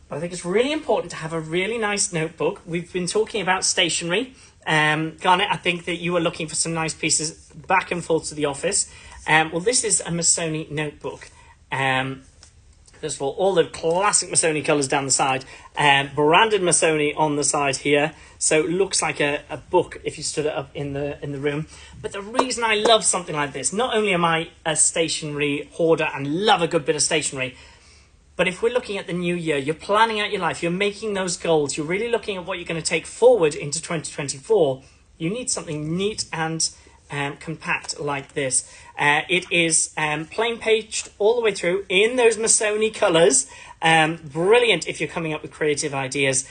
but I think it's really important to have a really nice notebook. We've been talking about stationery. Garnet, I think that you were looking for some nice pieces back and forth to the office. Well, this is a Missoni notebook. First of all the classic Missoni colours down the side, branded Missoni on the side here, so it looks like a book if you stood it up in the room. But the reason I love something like this, not only am I a stationery hoarder and love a good bit of stationery, but if we're looking at the new year, you're planning out your life, you're making those goals, you're really looking at what you're going to take forward into 2024, you need something neat and compact like this. It is plain paged all the way through in those Missoni colours. Brilliant if you're coming up with creative ideas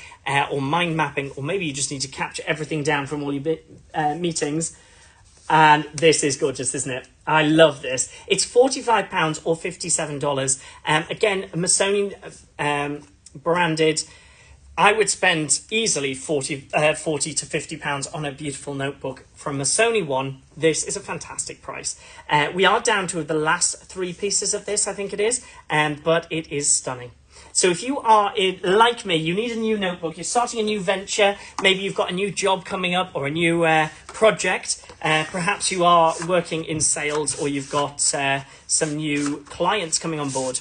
or mind mapping, or maybe you just need to capture everything down from all your meetings. And this is gorgeous, isn't it? I love this. It's £45 or $57. Again, Missoni branded. I would spend easily 40 to £50 on a beautiful notebook from Missoni one. This is a fantastic price. We are down to the last 3 pieces of this, I think it is, but it is stunning. So if you are, like me, you need a new notebook, you're starting a new venture, maybe you've got a new job coming up or a new project, perhaps you are working in sales or you've got some new clients coming on board.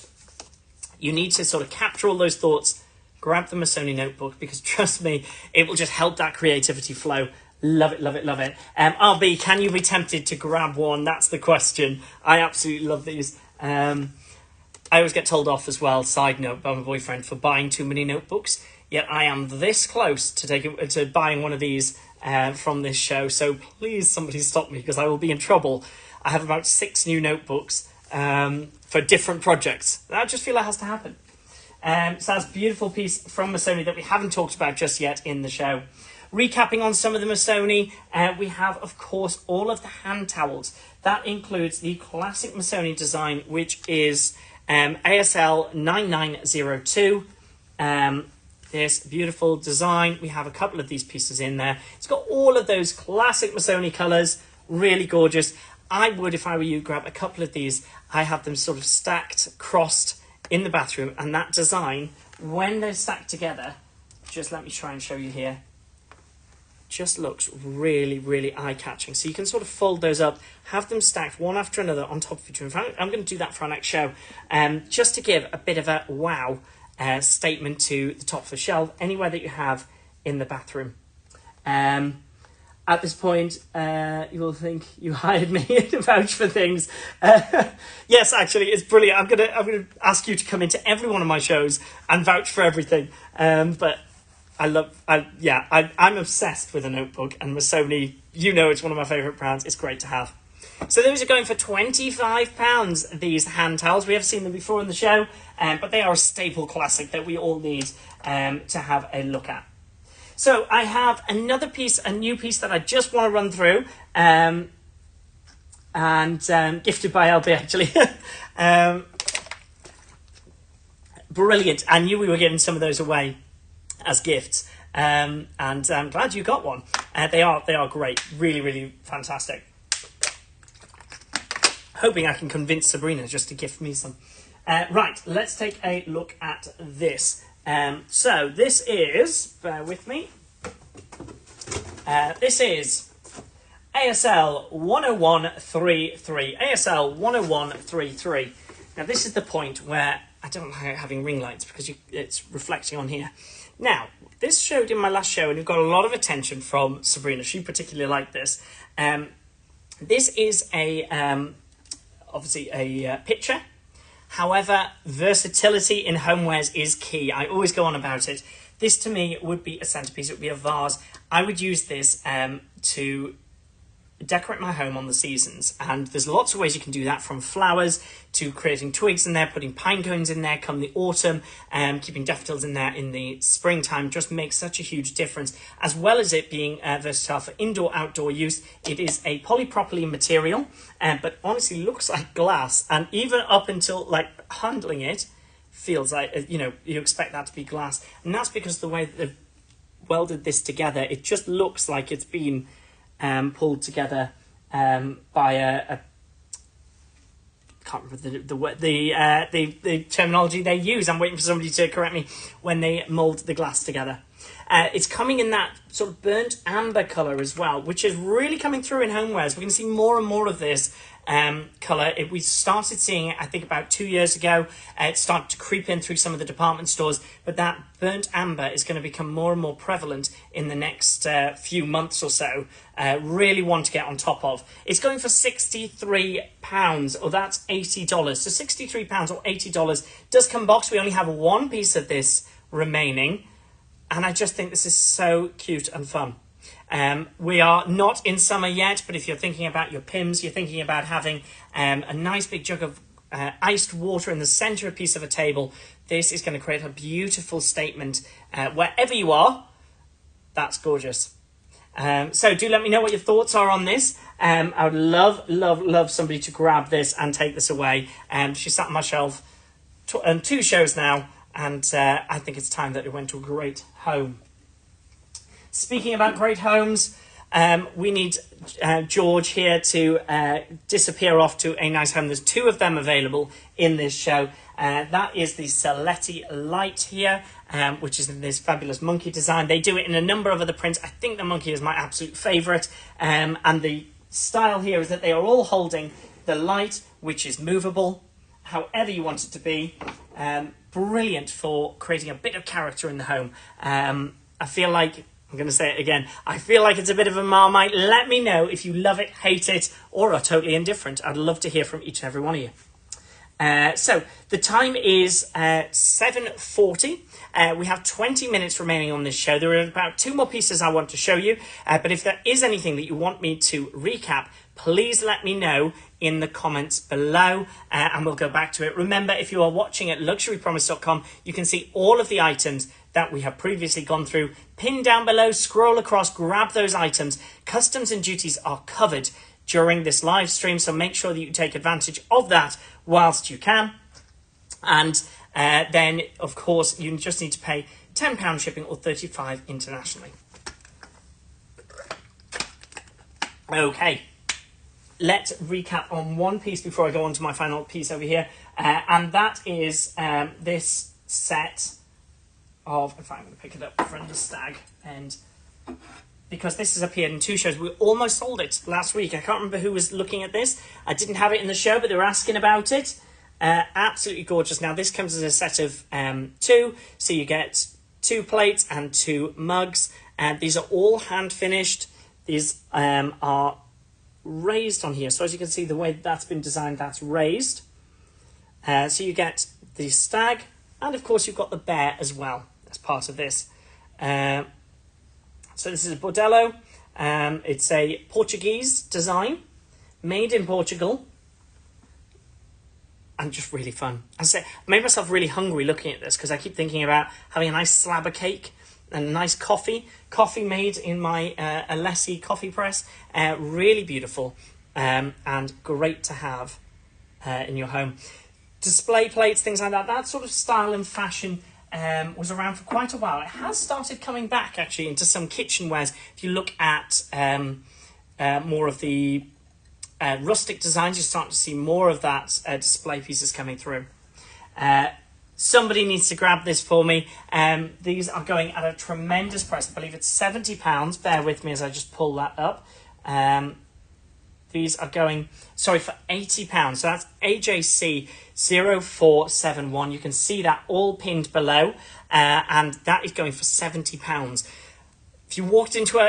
You need to sort of capture all those thoughts, grab the Missoni notebook, because trust me, it will just help that creativity flow. Love it, love it, love it. RB, can you be tempted to grab one? That's the question. I absolutely love these. I always get told off as well, side note, by my boyfriend for buying too many notebooks. Yet I am this close to buying one of these from this show. So please, somebody stop me, because I will be in trouble. I have about 6 new notebooks for different projects. I just feel it has to happen. So that's a beautiful piece from Missoni that we haven't talked about just yet in the show. Recapping on some of the Missoni, we have, of course, all of the hand towels. That includes the classic Missoni design, which is ASL 9902. This beautiful design. We have a couple of these pieces in there. It's got all of those classic Missoni colours. Really gorgeous. I would, if I were you, grab a couple of these. I have them sort of stacked, crossed in the bathroom. And that design, when they're stacked together, just let me try and show you here, just looks really, really eye-catching. So you can sort of fold those up, have them stacked one after another on top of each other. I'm going to do that for our next show, just to give a bit of a wow statement to the top of the shelf, anywhere that you have in the bathroom. At this point, you will think you hired me to vouch for things. Yes, actually, it's brilliant. I'm gonna ask you to come into every one of my shows and vouch for everything. But I'm obsessed with a notebook, and Missoni, you know, it's one of my favourite brands. It's great to have. So those are going for £25, these hand towels. We have seen them before in the show, but they are a staple classic that we all need to have a look at. So I have another piece, a new piece that I just want to run through, and gifted by LB, actually. Brilliant. I knew we were giving some of those away as gifts, and I'm glad you got one. They are great, really, really fantastic. Hoping I can convince Sabrina just to gift me some. Right, let's take a look at this. So this is, bear with me, this is ASL 10133. ASL 10133. Now this is the point where I don't like having ring lights because it's reflecting on here. Now, this showed in my last show and it got a lot of attention from Sabrina. She particularly liked this. This is obviously a picture. However, versatility in homewares is key. I always go on about it. This to me would be a centerpiece. It would be a vase. I would use this to decorate my home on the seasons, and there's lots of ways you can do that, from flowers to creating twigs in there, putting pine cones in there come the autumn, keeping daffodils in there in the springtime. Just makes such a huge difference, as well as it being versatile for indoor outdoor use. It is a polypropylene material, but honestly looks like glass, and even up until like handling it feels like, you know, you expect that to be glass, and that's because the way that they've welded this together, it just looks like it's been pulled together by a can't remember the terminology they use. I'm waiting for somebody to correct me when they mold the glass together. It's coming in that sort of burnt amber colour as well, which is really coming through in homewares. We're going to see more and more of this colour. We started seeing it, I think, about 2 years ago. It started to creep in through some of the department stores, but that burnt amber is going to become more and more prevalent in the next few months or so. Really want to get on top of. It's going for £63, or that's $80. So £63 or $80 does come box. We only have one piece of this remaining, and I just think this is so cute and fun. We are not in summer yet, but if you're thinking about your Pims, you're thinking about having a nice big jug of iced water in the centre of a piece of a table, this is going to create a beautiful statement wherever you are. That's gorgeous. So do let me know what your thoughts are on this. I would love somebody to grab this and take this away. She sat on my shelf 2 shows now, and I think it's time that it went to a great home. Speaking about great homes, we need George here to disappear off to a nice home. There's 2 of them available in this show. That is the Saletti Light here, which is in this fabulous monkey design. They do it in a number of other prints. I think the monkey is my absolute favourite. And the style here is that they are all holding the light, which is movable, however you want it to be. Brilliant for creating a bit of character in the home. I feel like, I'm going to say it again, I feel like it's a bit of a Marmite. Let me know if you love it, hate it, or are totally indifferent. I'd love to hear from each and every one of you. So the time is 7:40. We have 20 minutes remaining on this show. There are about 2 more pieces I want to show you. But if there is anything that you want me to recap, please let me know in the comments below, and we'll go back to it. Remember, if you are watching at luxurypromise.com, you can see all of the items that we have previously gone through. Pin down below, scroll across, grab those items. Customs and duties are covered during this live stream, so make sure that you take advantage of that whilst you can. And then, of course, you just need to pay £10 shipping or £35 internationally. Okay, let's recap on one piece before I go on to my final piece over here. And that is this set of, in fact, I'm going to pick it up from the stag, and because this has appeared in 2 shows. We almost sold it last week. I can't remember who was looking at this. I didn't have it in the show, but they were asking about it. Absolutely gorgeous. Now, this comes as a set of 2, so you get 2 plates and 2 mugs. These are all hand finished. These are raised on here. So as you can see, the way that's been designed, that's raised. So you get the stag, and of course you've got the bear as well as part of this. So this is a Bordello. It's a Portuguese design, made in Portugal, and just really fun. As I say, I made myself really hungry looking at this because I keep thinking about having a nice slab of cake and a nice coffee made in my Alessi coffee press. Really beautiful and great to have in your home. Display plates, things like that. That sort of style and fashion was around for quite a while. It has started coming back actually into some kitchenwares. If you look at more of the rustic designs, you're starting to see more of that display pieces coming through. Somebody needs to grab this for me. These are going at a tremendous price. I believe it's £70. Bear with me as I just pull that up. These are going, sorry, for £80. So that's AJC 0471. You can see that all pinned below. And that is going for £70. If you walked into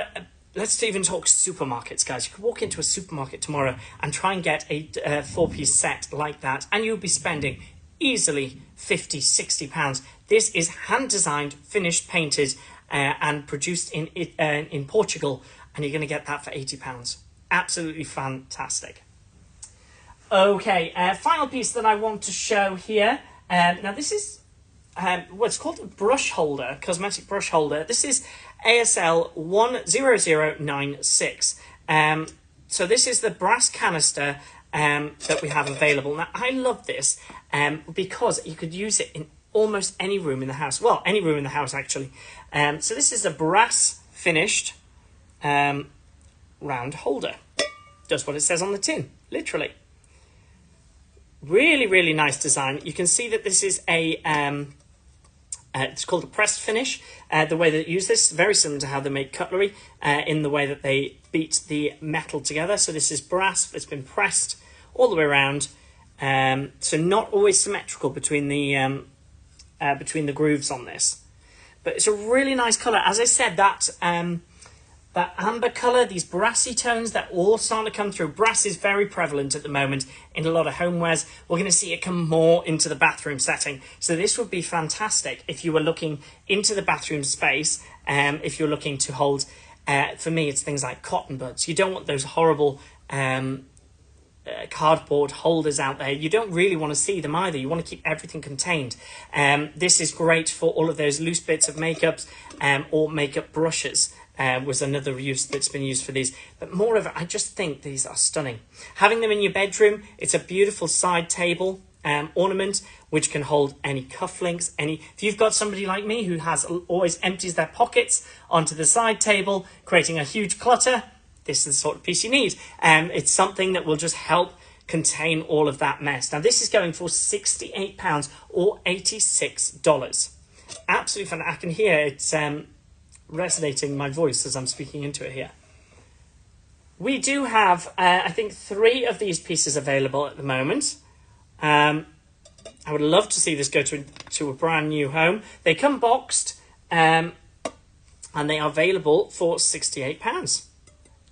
let's even talk supermarkets, guys. You could walk into a supermarket tomorrow and try and get a 4-piece set like that, and you'll be spending easily £50, £60. This is hand-designed, finished, painted, and produced in Portugal, and you're going to get that for £80. Absolutely fantastic. Okay, final piece that I want to show here. Now this is what's called a brush holder, cosmetic brush holder. This is ASL 10096. So this is the brass canister that we have available. Now I love this because you could use it in almost any room in the house. Well, any room in the house actually. So this is a brass finished round holder. Just what it says on the tin, literally. Really, really nice design. You can see that this is a, it's called a pressed finish. The way that they use this, very similar to how they make cutlery, in the way that they beat the metal together. So this is brass, it's been pressed all the way around. So not always symmetrical between the grooves on this. But it's a really nice colour. As I said, that amber colour, these brassy tones, that all starting to come through. Brass is very prevalent at the moment in a lot of homewares. We're going to see it come more into the bathroom setting. So this would be fantastic if you were looking into the bathroom space, if you're looking to hold, for me, it's things like cotton buds. You don't want those horrible cardboard holders out there. You don't really want to see them either. You want to keep everything contained. This is great for all of those loose bits of makeups or makeup brushes. was another use that's been used for these. But moreover, I just think these are stunning. Having them in your bedroom, it's a beautiful side table ornament which can hold any cufflinks. If you've got somebody like me who has always empties their pockets onto the side table, creating a huge clutter, this is the sort of piece you need. It's something that will just help contain all of that mess. Now this is going for £68 or $86. Absolutely fun. I can hear it's resonating my voice as I'm speaking into it here. We do have, I think, 3 of these pieces available at the moment. I would love to see this go to a brand new home. They come boxed, and they are available for £68.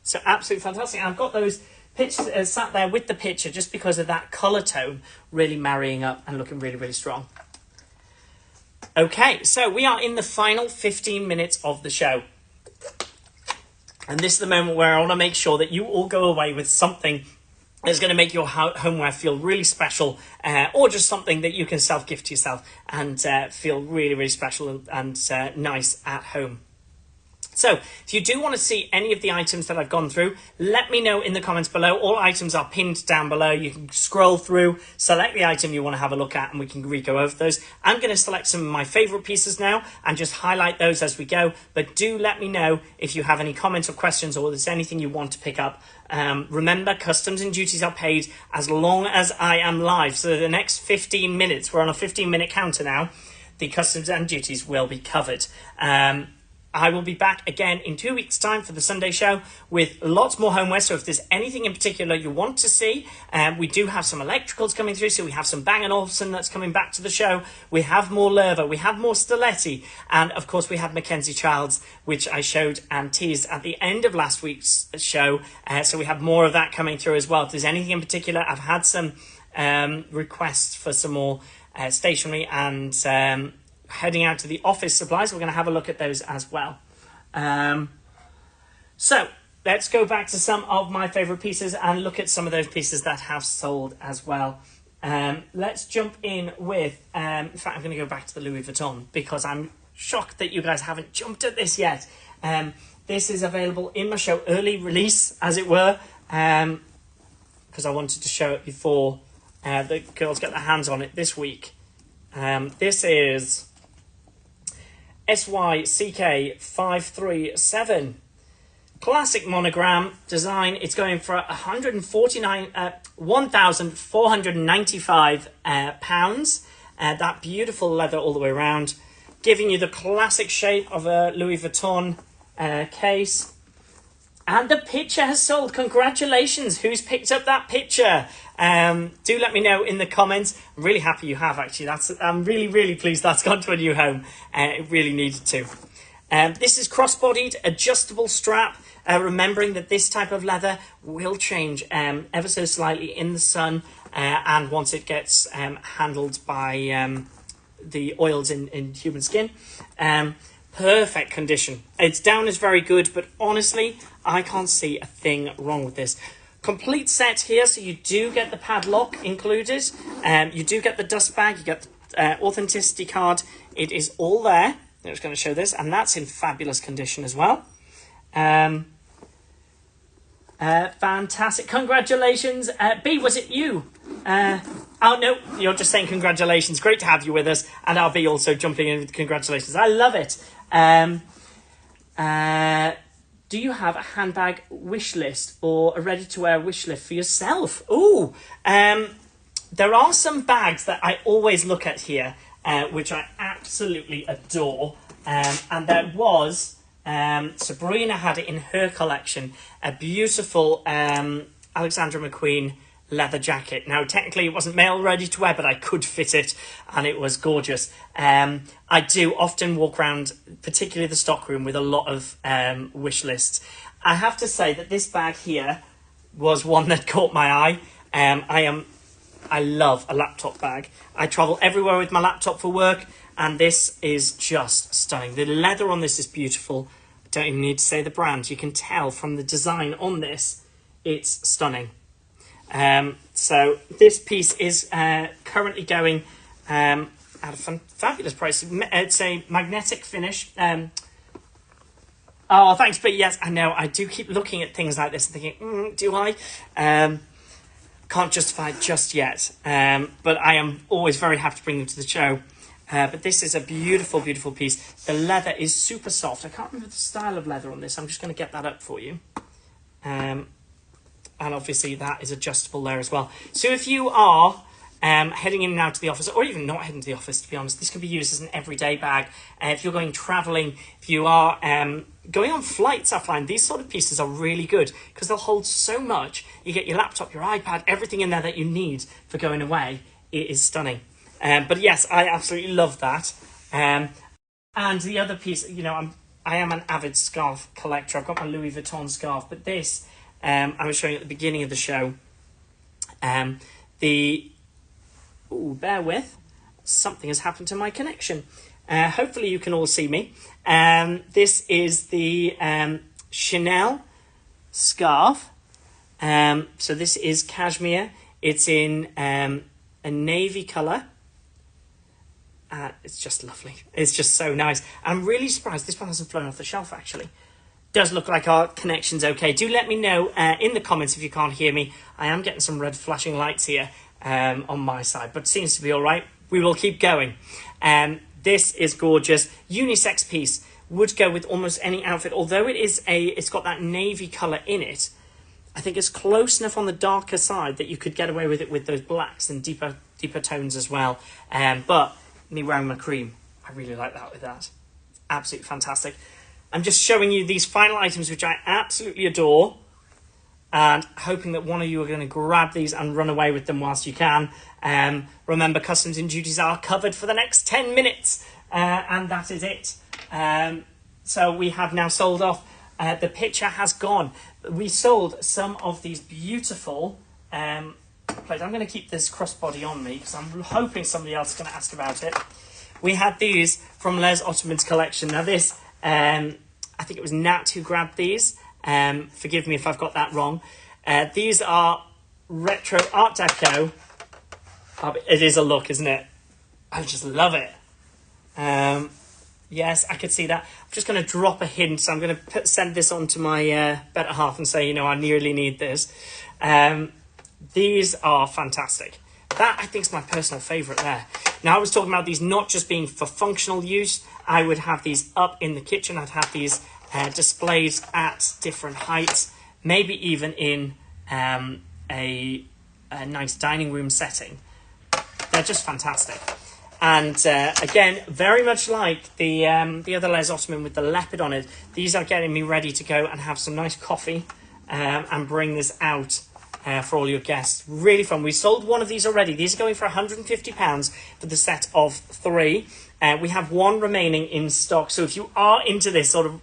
So absolutely fantastic. I've got those pictures sat there with the picture just because of that colour tone really marrying up and looking really, really strong. Okay, so we are in the final 15 minutes of the show. And this is the moment where I want to make sure that you all go away with something that's going to make your homeware feel really special, or just something that you can self-gift to yourself and feel really, really special and nice at home. So if you do want to see any of the items that I've gone through, let me know in the comments below. All items are pinned down below. You can scroll through, select the item you want to have a look at, and we can go over those. I'm going to select some of my favourite pieces now and just highlight those as we go. But do let me know if you have any comments or questions, or there's anything you want to pick up. Remember, customs and duties are paid as long as I am live. So the next 15 minutes, we're on a 15-minute counter now, the customs and duties will be covered. I will be back again in 2 weeks' time for the Sunday show with lots more homeware. So if there's anything in particular you want to see, we do have some electricals coming through. So we have some Bang & Olufsen that's coming back to the show. We have more Lerva. We have more Stiletti. And, of course, we have Mackenzie Childs, which I showed and teased at the end of last week's show. So we have more of that coming through as well. If there's anything in particular, I've had some requests for some more stationery and heading out to the office supplies. We're going to have a look at those as well. So let's go back to some of my favourite pieces and look at some of those pieces that have sold as well. Let's jump in with, in fact, I'm going to go back to the Louis Vuitton because I'm shocked that you guys haven't jumped at this yet. This is available in my show, early release, as it were, because I wanted to show it before the girls get their hands on it this week. This is SYCK 537 classic monogram design. It's going for £1,495 pounds. That beautiful leather all the way around, giving you the classic shape of a Louis Vuitton case. And the picture has sold. Congratulations. Who's picked up that picture? Do let me know in the comments. I'm really happy you have, actually. I'm really, really pleased that's gone to a new home. It really needed to. This is cross-bodied, adjustable strap. Remembering that this type of leather will change ever so slightly in the sun. And once it gets handled by the oils in human skin. Perfect condition. Its down is very good, but honestly, I can't see a thing wrong with this. Complete set here, so you do get the padlock included. You do get the dust bag, you get the authenticity card. It is all there. I'm just going to show this, and that's in fabulous condition as well. Fantastic. Congratulations. B, was it you? Oh, no, you're just saying congratulations. Great to have you with us. And I'll be also jumping in with congratulations. I love it. Do you have a handbag wish list or a ready-to-wear wish list for yourself? Ooh, there are some bags that I always look at here, which I absolutely adore. And there was, Sabrina had it in her collection, a beautiful Alexandra McQueen leather jacket. Now, technically it wasn't male ready to wear, but I could fit it and it was gorgeous. I do often walk around, particularly the stockroom, with a lot of wish lists. I have to say that this bag here was one that caught my eye. I love a laptop bag. I travel everywhere with my laptop for work, and this is just stunning. The leather on this is beautiful. I don't even need to say the brand. You can tell from the design on this, it's stunning. So this piece is currently going at a fabulous price. It's a magnetic finish. Oh, thanks, but yes, I know. I do keep looking at things like this and thinking, do I? Can't justify it just yet. But I am always very happy to bring them to the show. But this is a beautiful, beautiful piece. The leather is super soft. I can't remember the style of leather on this. I'm just going to get that up for you. And obviously that is adjustable there as well. So if you are heading in and out to the office, or even not heading to the office, to be honest, this can be used as an everyday bag. If you're going traveling, if you are going on flights, I find these sort of pieces are really good because they'll hold so much. You get your laptop, your iPad, everything in there that you need for going away. It is stunning. But yes, I absolutely love that. And the other piece, you know, I am an avid scarf collector. I've got my Louis Vuitton scarf, but this I was showing at the beginning of the show. Bear with, something has happened to my connection. Hopefully you can all see me. This is the Chanel scarf. So this is cashmere. It's in a navy colour. It's just lovely. It's just so nice. I'm really surprised this one hasn't flown off the shelf, actually. Does look like our connection's okay. Do let me know in the comments if you can't hear me. I am getting some red flashing lights here on my side, but seems to be all right. We will keep going. This is gorgeous. Unisex piece. Would go with almost any outfit. Although it's got that navy colour in it, I think it's close enough on the darker side that you could get away with it with those blacks and deeper tones as well. But me wearing my cream, I really like that with that. Absolutely fantastic. I'm just showing you these final items which I absolutely adore, and hoping that one of you are going to grab these and run away with them whilst you can. Remember, customs and duties are covered for the next 10 minutes, and that is it. So we have now sold off. The picture has gone. We sold some of these beautiful plates. I'm going to keep this crossbody on me because I'm hoping somebody else is going to ask about it. We had these from Les Ottoman's collection. Now this, I think it was Nat who grabbed these. Forgive me if I've got that wrong. These are retro Art Deco. It is a look, isn't it? I just love it. Yes, I could see that. I'm just going to drop a hint. So I'm going to send this on to my better half and say, you know, I nearly need this. These are fantastic. That, I think, is my personal favourite there. Now, I was talking about these not just being for functional use. I would have these up in the kitchen. I'd have these displayed at different heights, maybe even in a nice dining room setting. They're just fantastic. And again, very much like the other Les Ottoman with the leopard on it, these are getting me ready to go and have some nice coffee and bring this out for all your guests. Really fun. We sold one of these already. These are going for £150 for the set of 3. We have one remaining in stock. So if you are into this sort of,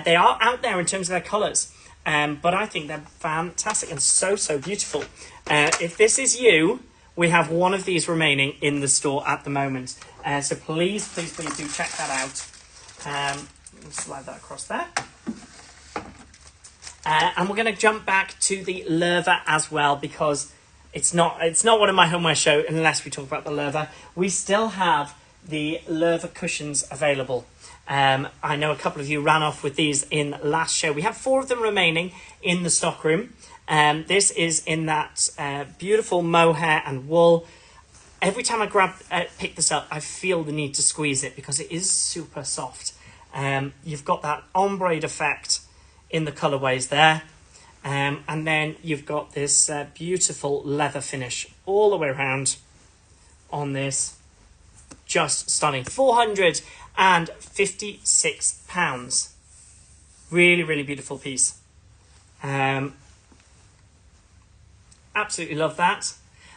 they are out there in terms of their colours. But I think they're fantastic and so, so beautiful. If this is you, we have one of these remaining in the store at the moment. So please, please, please do check that out. Slide that across there. And we're going to jump back to the Lerva as well, because it's not one of my homeware show unless we talk about the Lerva. We still have the Lerva cushions available. I know a couple of you ran off with these in last show. We have 4 of them remaining in the stockroom. This is in that beautiful mohair and wool. Every time I pick this up, I feel the need to squeeze it because it is super soft. You've got that ombre effect in the colorways there. And then you've got this beautiful leather finish all the way around on this. Just stunning. £456. Really, really beautiful piece. Absolutely love that.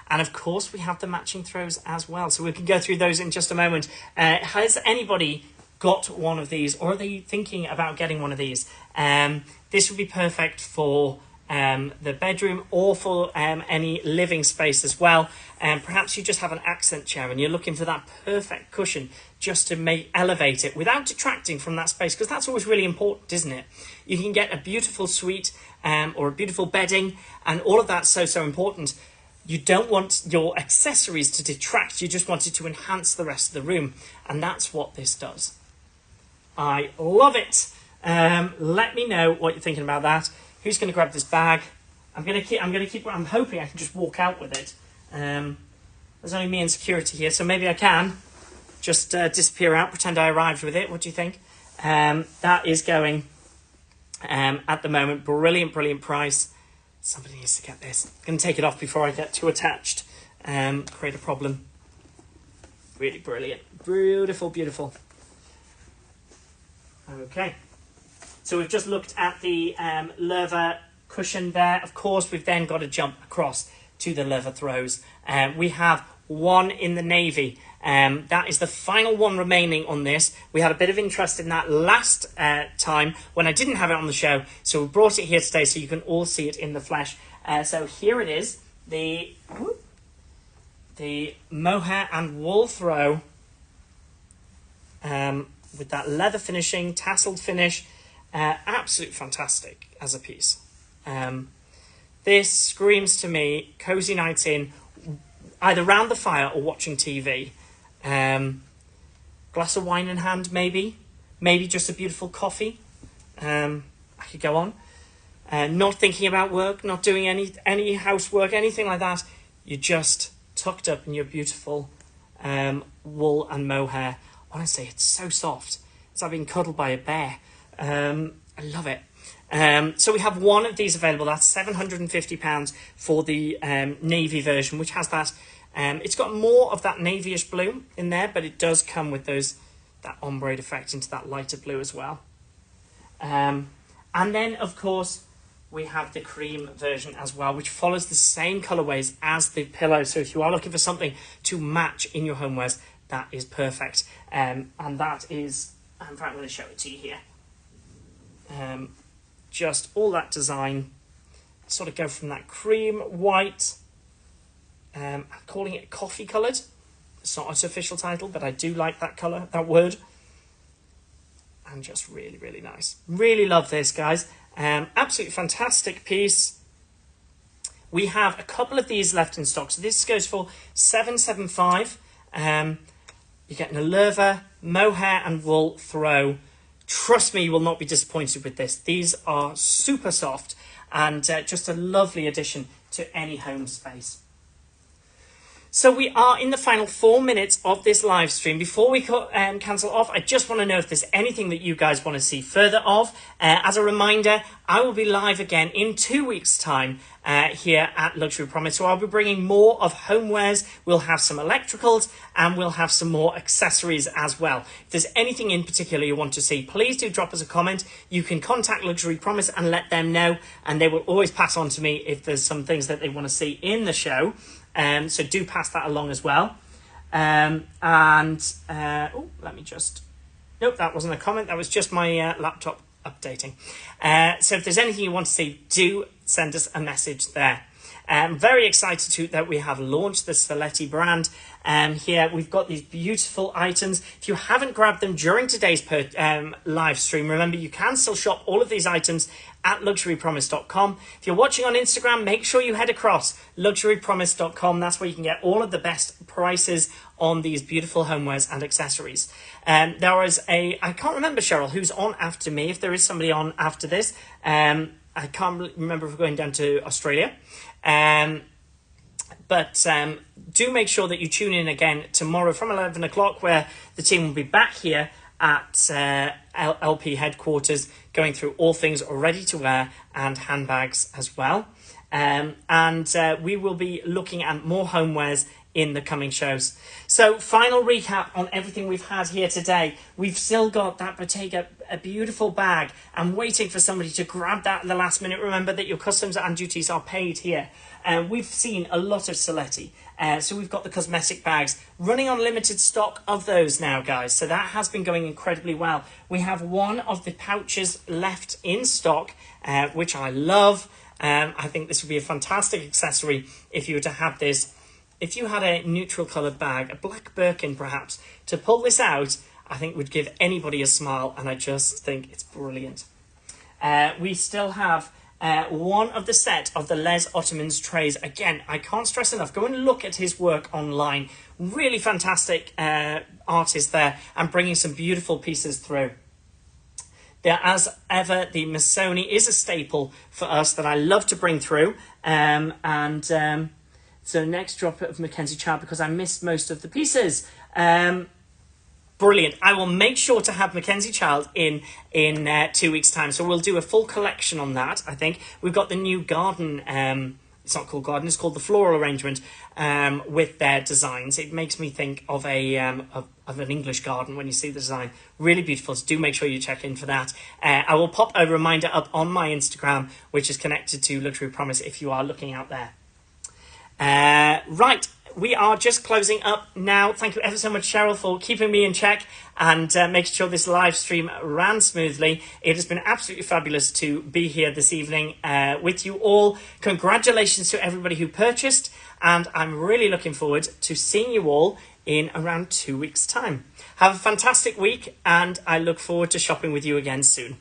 And of course, we have the matching throws as well. So we can go through those in just a moment. Has anybody got one of these, or are they thinking about getting one of these? This would be perfect for the bedroom or for any living space as well. Perhaps you just have an accent chair and you're looking for that perfect cushion just to elevate it without detracting from that space, because that's always really important, isn't it? You can get a beautiful suite or a beautiful bedding, and all of that's so, so important. You don't want your accessories to detract. You just want it to enhance the rest of the room, and that's what this does. I love it. Let me know what you're thinking about that. Who's going to grab this bag? I'm hoping I can just walk out with it. There's only me and security here, so maybe I can just disappear out, pretend I arrived with it. What do you think? That is going at the moment. Brilliant price. Somebody needs to get this. I'm going to take it off before I get too attached. Create a problem. Really brilliant. Beautiful. Okay. So we've just looked at the leather cushion there. Of course, we've then got to jump across to the leather throws. We have one in the navy. That is the final one remaining on this. We had a bit of interest in that last time when I didn't have it on the show. So we brought it here today so you can all see it in the flesh. So here it is. The mohair and wool throw with that leather finishing, tasseled finish. Absolutely fantastic as a piece. This screams to me cozy nights in, either round the fire or watching TV. Glass of wine in hand, maybe just a beautiful coffee. I could go on. Not thinking about work, not doing any housework, anything like that. You're just tucked up in your beautiful wool and mohair. Honestly, it's so soft. It's like being cuddled by a bear. I love it. So we have one of these available. That's £750 for the navy version, which has that. It's got more of that navyish blue in there, but it does come with that ombre effect into that lighter blue as well. And then, of course, we have the cream version as well, which follows the same colourways as the pillow. So if you are looking for something to match in your homewares, that is perfect. And that is, in fact, I'm going to show it to you here. Just all that design, sort of go from that cream white, I'm calling it coffee coloured. It's not its official title, but I do like that colour, that word. And just really nice. Really love this, guys. Absolutely fantastic piece. We have a couple of these left in stock. So this goes for $775. You're getting a leather, mohair and wool throw. Trust me, you will not be disappointed with this. These are super soft and just a lovely addition to any home space. So we are in the final 4 minutes of this live stream. Before we cancel off, I just want to know if there's anything that you guys want to see further of. As a reminder, I will be live again in 2 weeks' time here at Luxury Promise. So I'll be bringing more of homewares. We'll have some electricals and we'll have some more accessories as well. If there's anything in particular you want to see, please do drop us a comment. You can contact Luxury Promise and let them know, and they will always pass on to me if there's some things that they want to see in the show. So do pass that along as well. Let me just... Nope, that wasn't a comment. That was just my laptop updating. So if there's anything you want to see, do send us a message there. I'm very excited that we have launched the Saletti brand. Here we've got these beautiful items. If you haven't grabbed them during today's live stream, remember you can still shop all of these items at luxurypromise.com. If you're watching on Instagram, make sure you head across luxurypromise.com. That's where you can get all of the best prices on these beautiful homewares and accessories. There is I can't remember, Cheryl, who's on after me. If there is somebody on after this, I can't remember if we're going down to Australia. But do make sure that you tune in again tomorrow from 11 o'clock, where the team will be back here at LP headquarters, going through all things ready to wear and handbags as well. We will be looking at more homewares in the coming shows. So final recap on everything we've had here today. We've still got that Bottega, a beautiful bag. I'm waiting for somebody to grab that at the last minute. Remember that your customs and duties are paid here. We've seen a lot of Saletti. So we've got the cosmetic bags running on limited stock of those now, guys. So that has been going incredibly well. We have one of the pouches left in stock, which I love. I think this would be a fantastic accessory if you were to have this. If you had a neutral coloured bag, a black Birkin perhaps, to pull this out, I think would give anybody a smile, and I just think it's brilliant. We still have one of the set of the Les Ottomans trays. Again, I can't stress enough, go and look at his work online. Really fantastic artist there, and bringing some beautiful pieces through. As ever, the Missoni is a staple for us that I love to bring through. So next drop of Mackenzie Child, because I missed most of the pieces. Brilliant. I will make sure to have Mackenzie Child in 2 weeks' time. So we'll do a full collection on that, I think. We've got the new garden. It's not called garden, it's called the floral arrangement with their designs. It makes me think of of an English garden when you see the design. Really beautiful. So do make sure you check in for that. I will pop a reminder up on my Instagram, which is connected to Luxury Promise if you are looking out there. Right. We are just closing up now. Thank you ever so much, Cheryl, for keeping me in check and making sure this live stream ran smoothly. It has been absolutely fabulous to be here this evening with you all. Congratulations to everybody who purchased, and I'm really looking forward to seeing you all in around 2 weeks' time. Have a fantastic week, and I look forward to shopping with you again soon.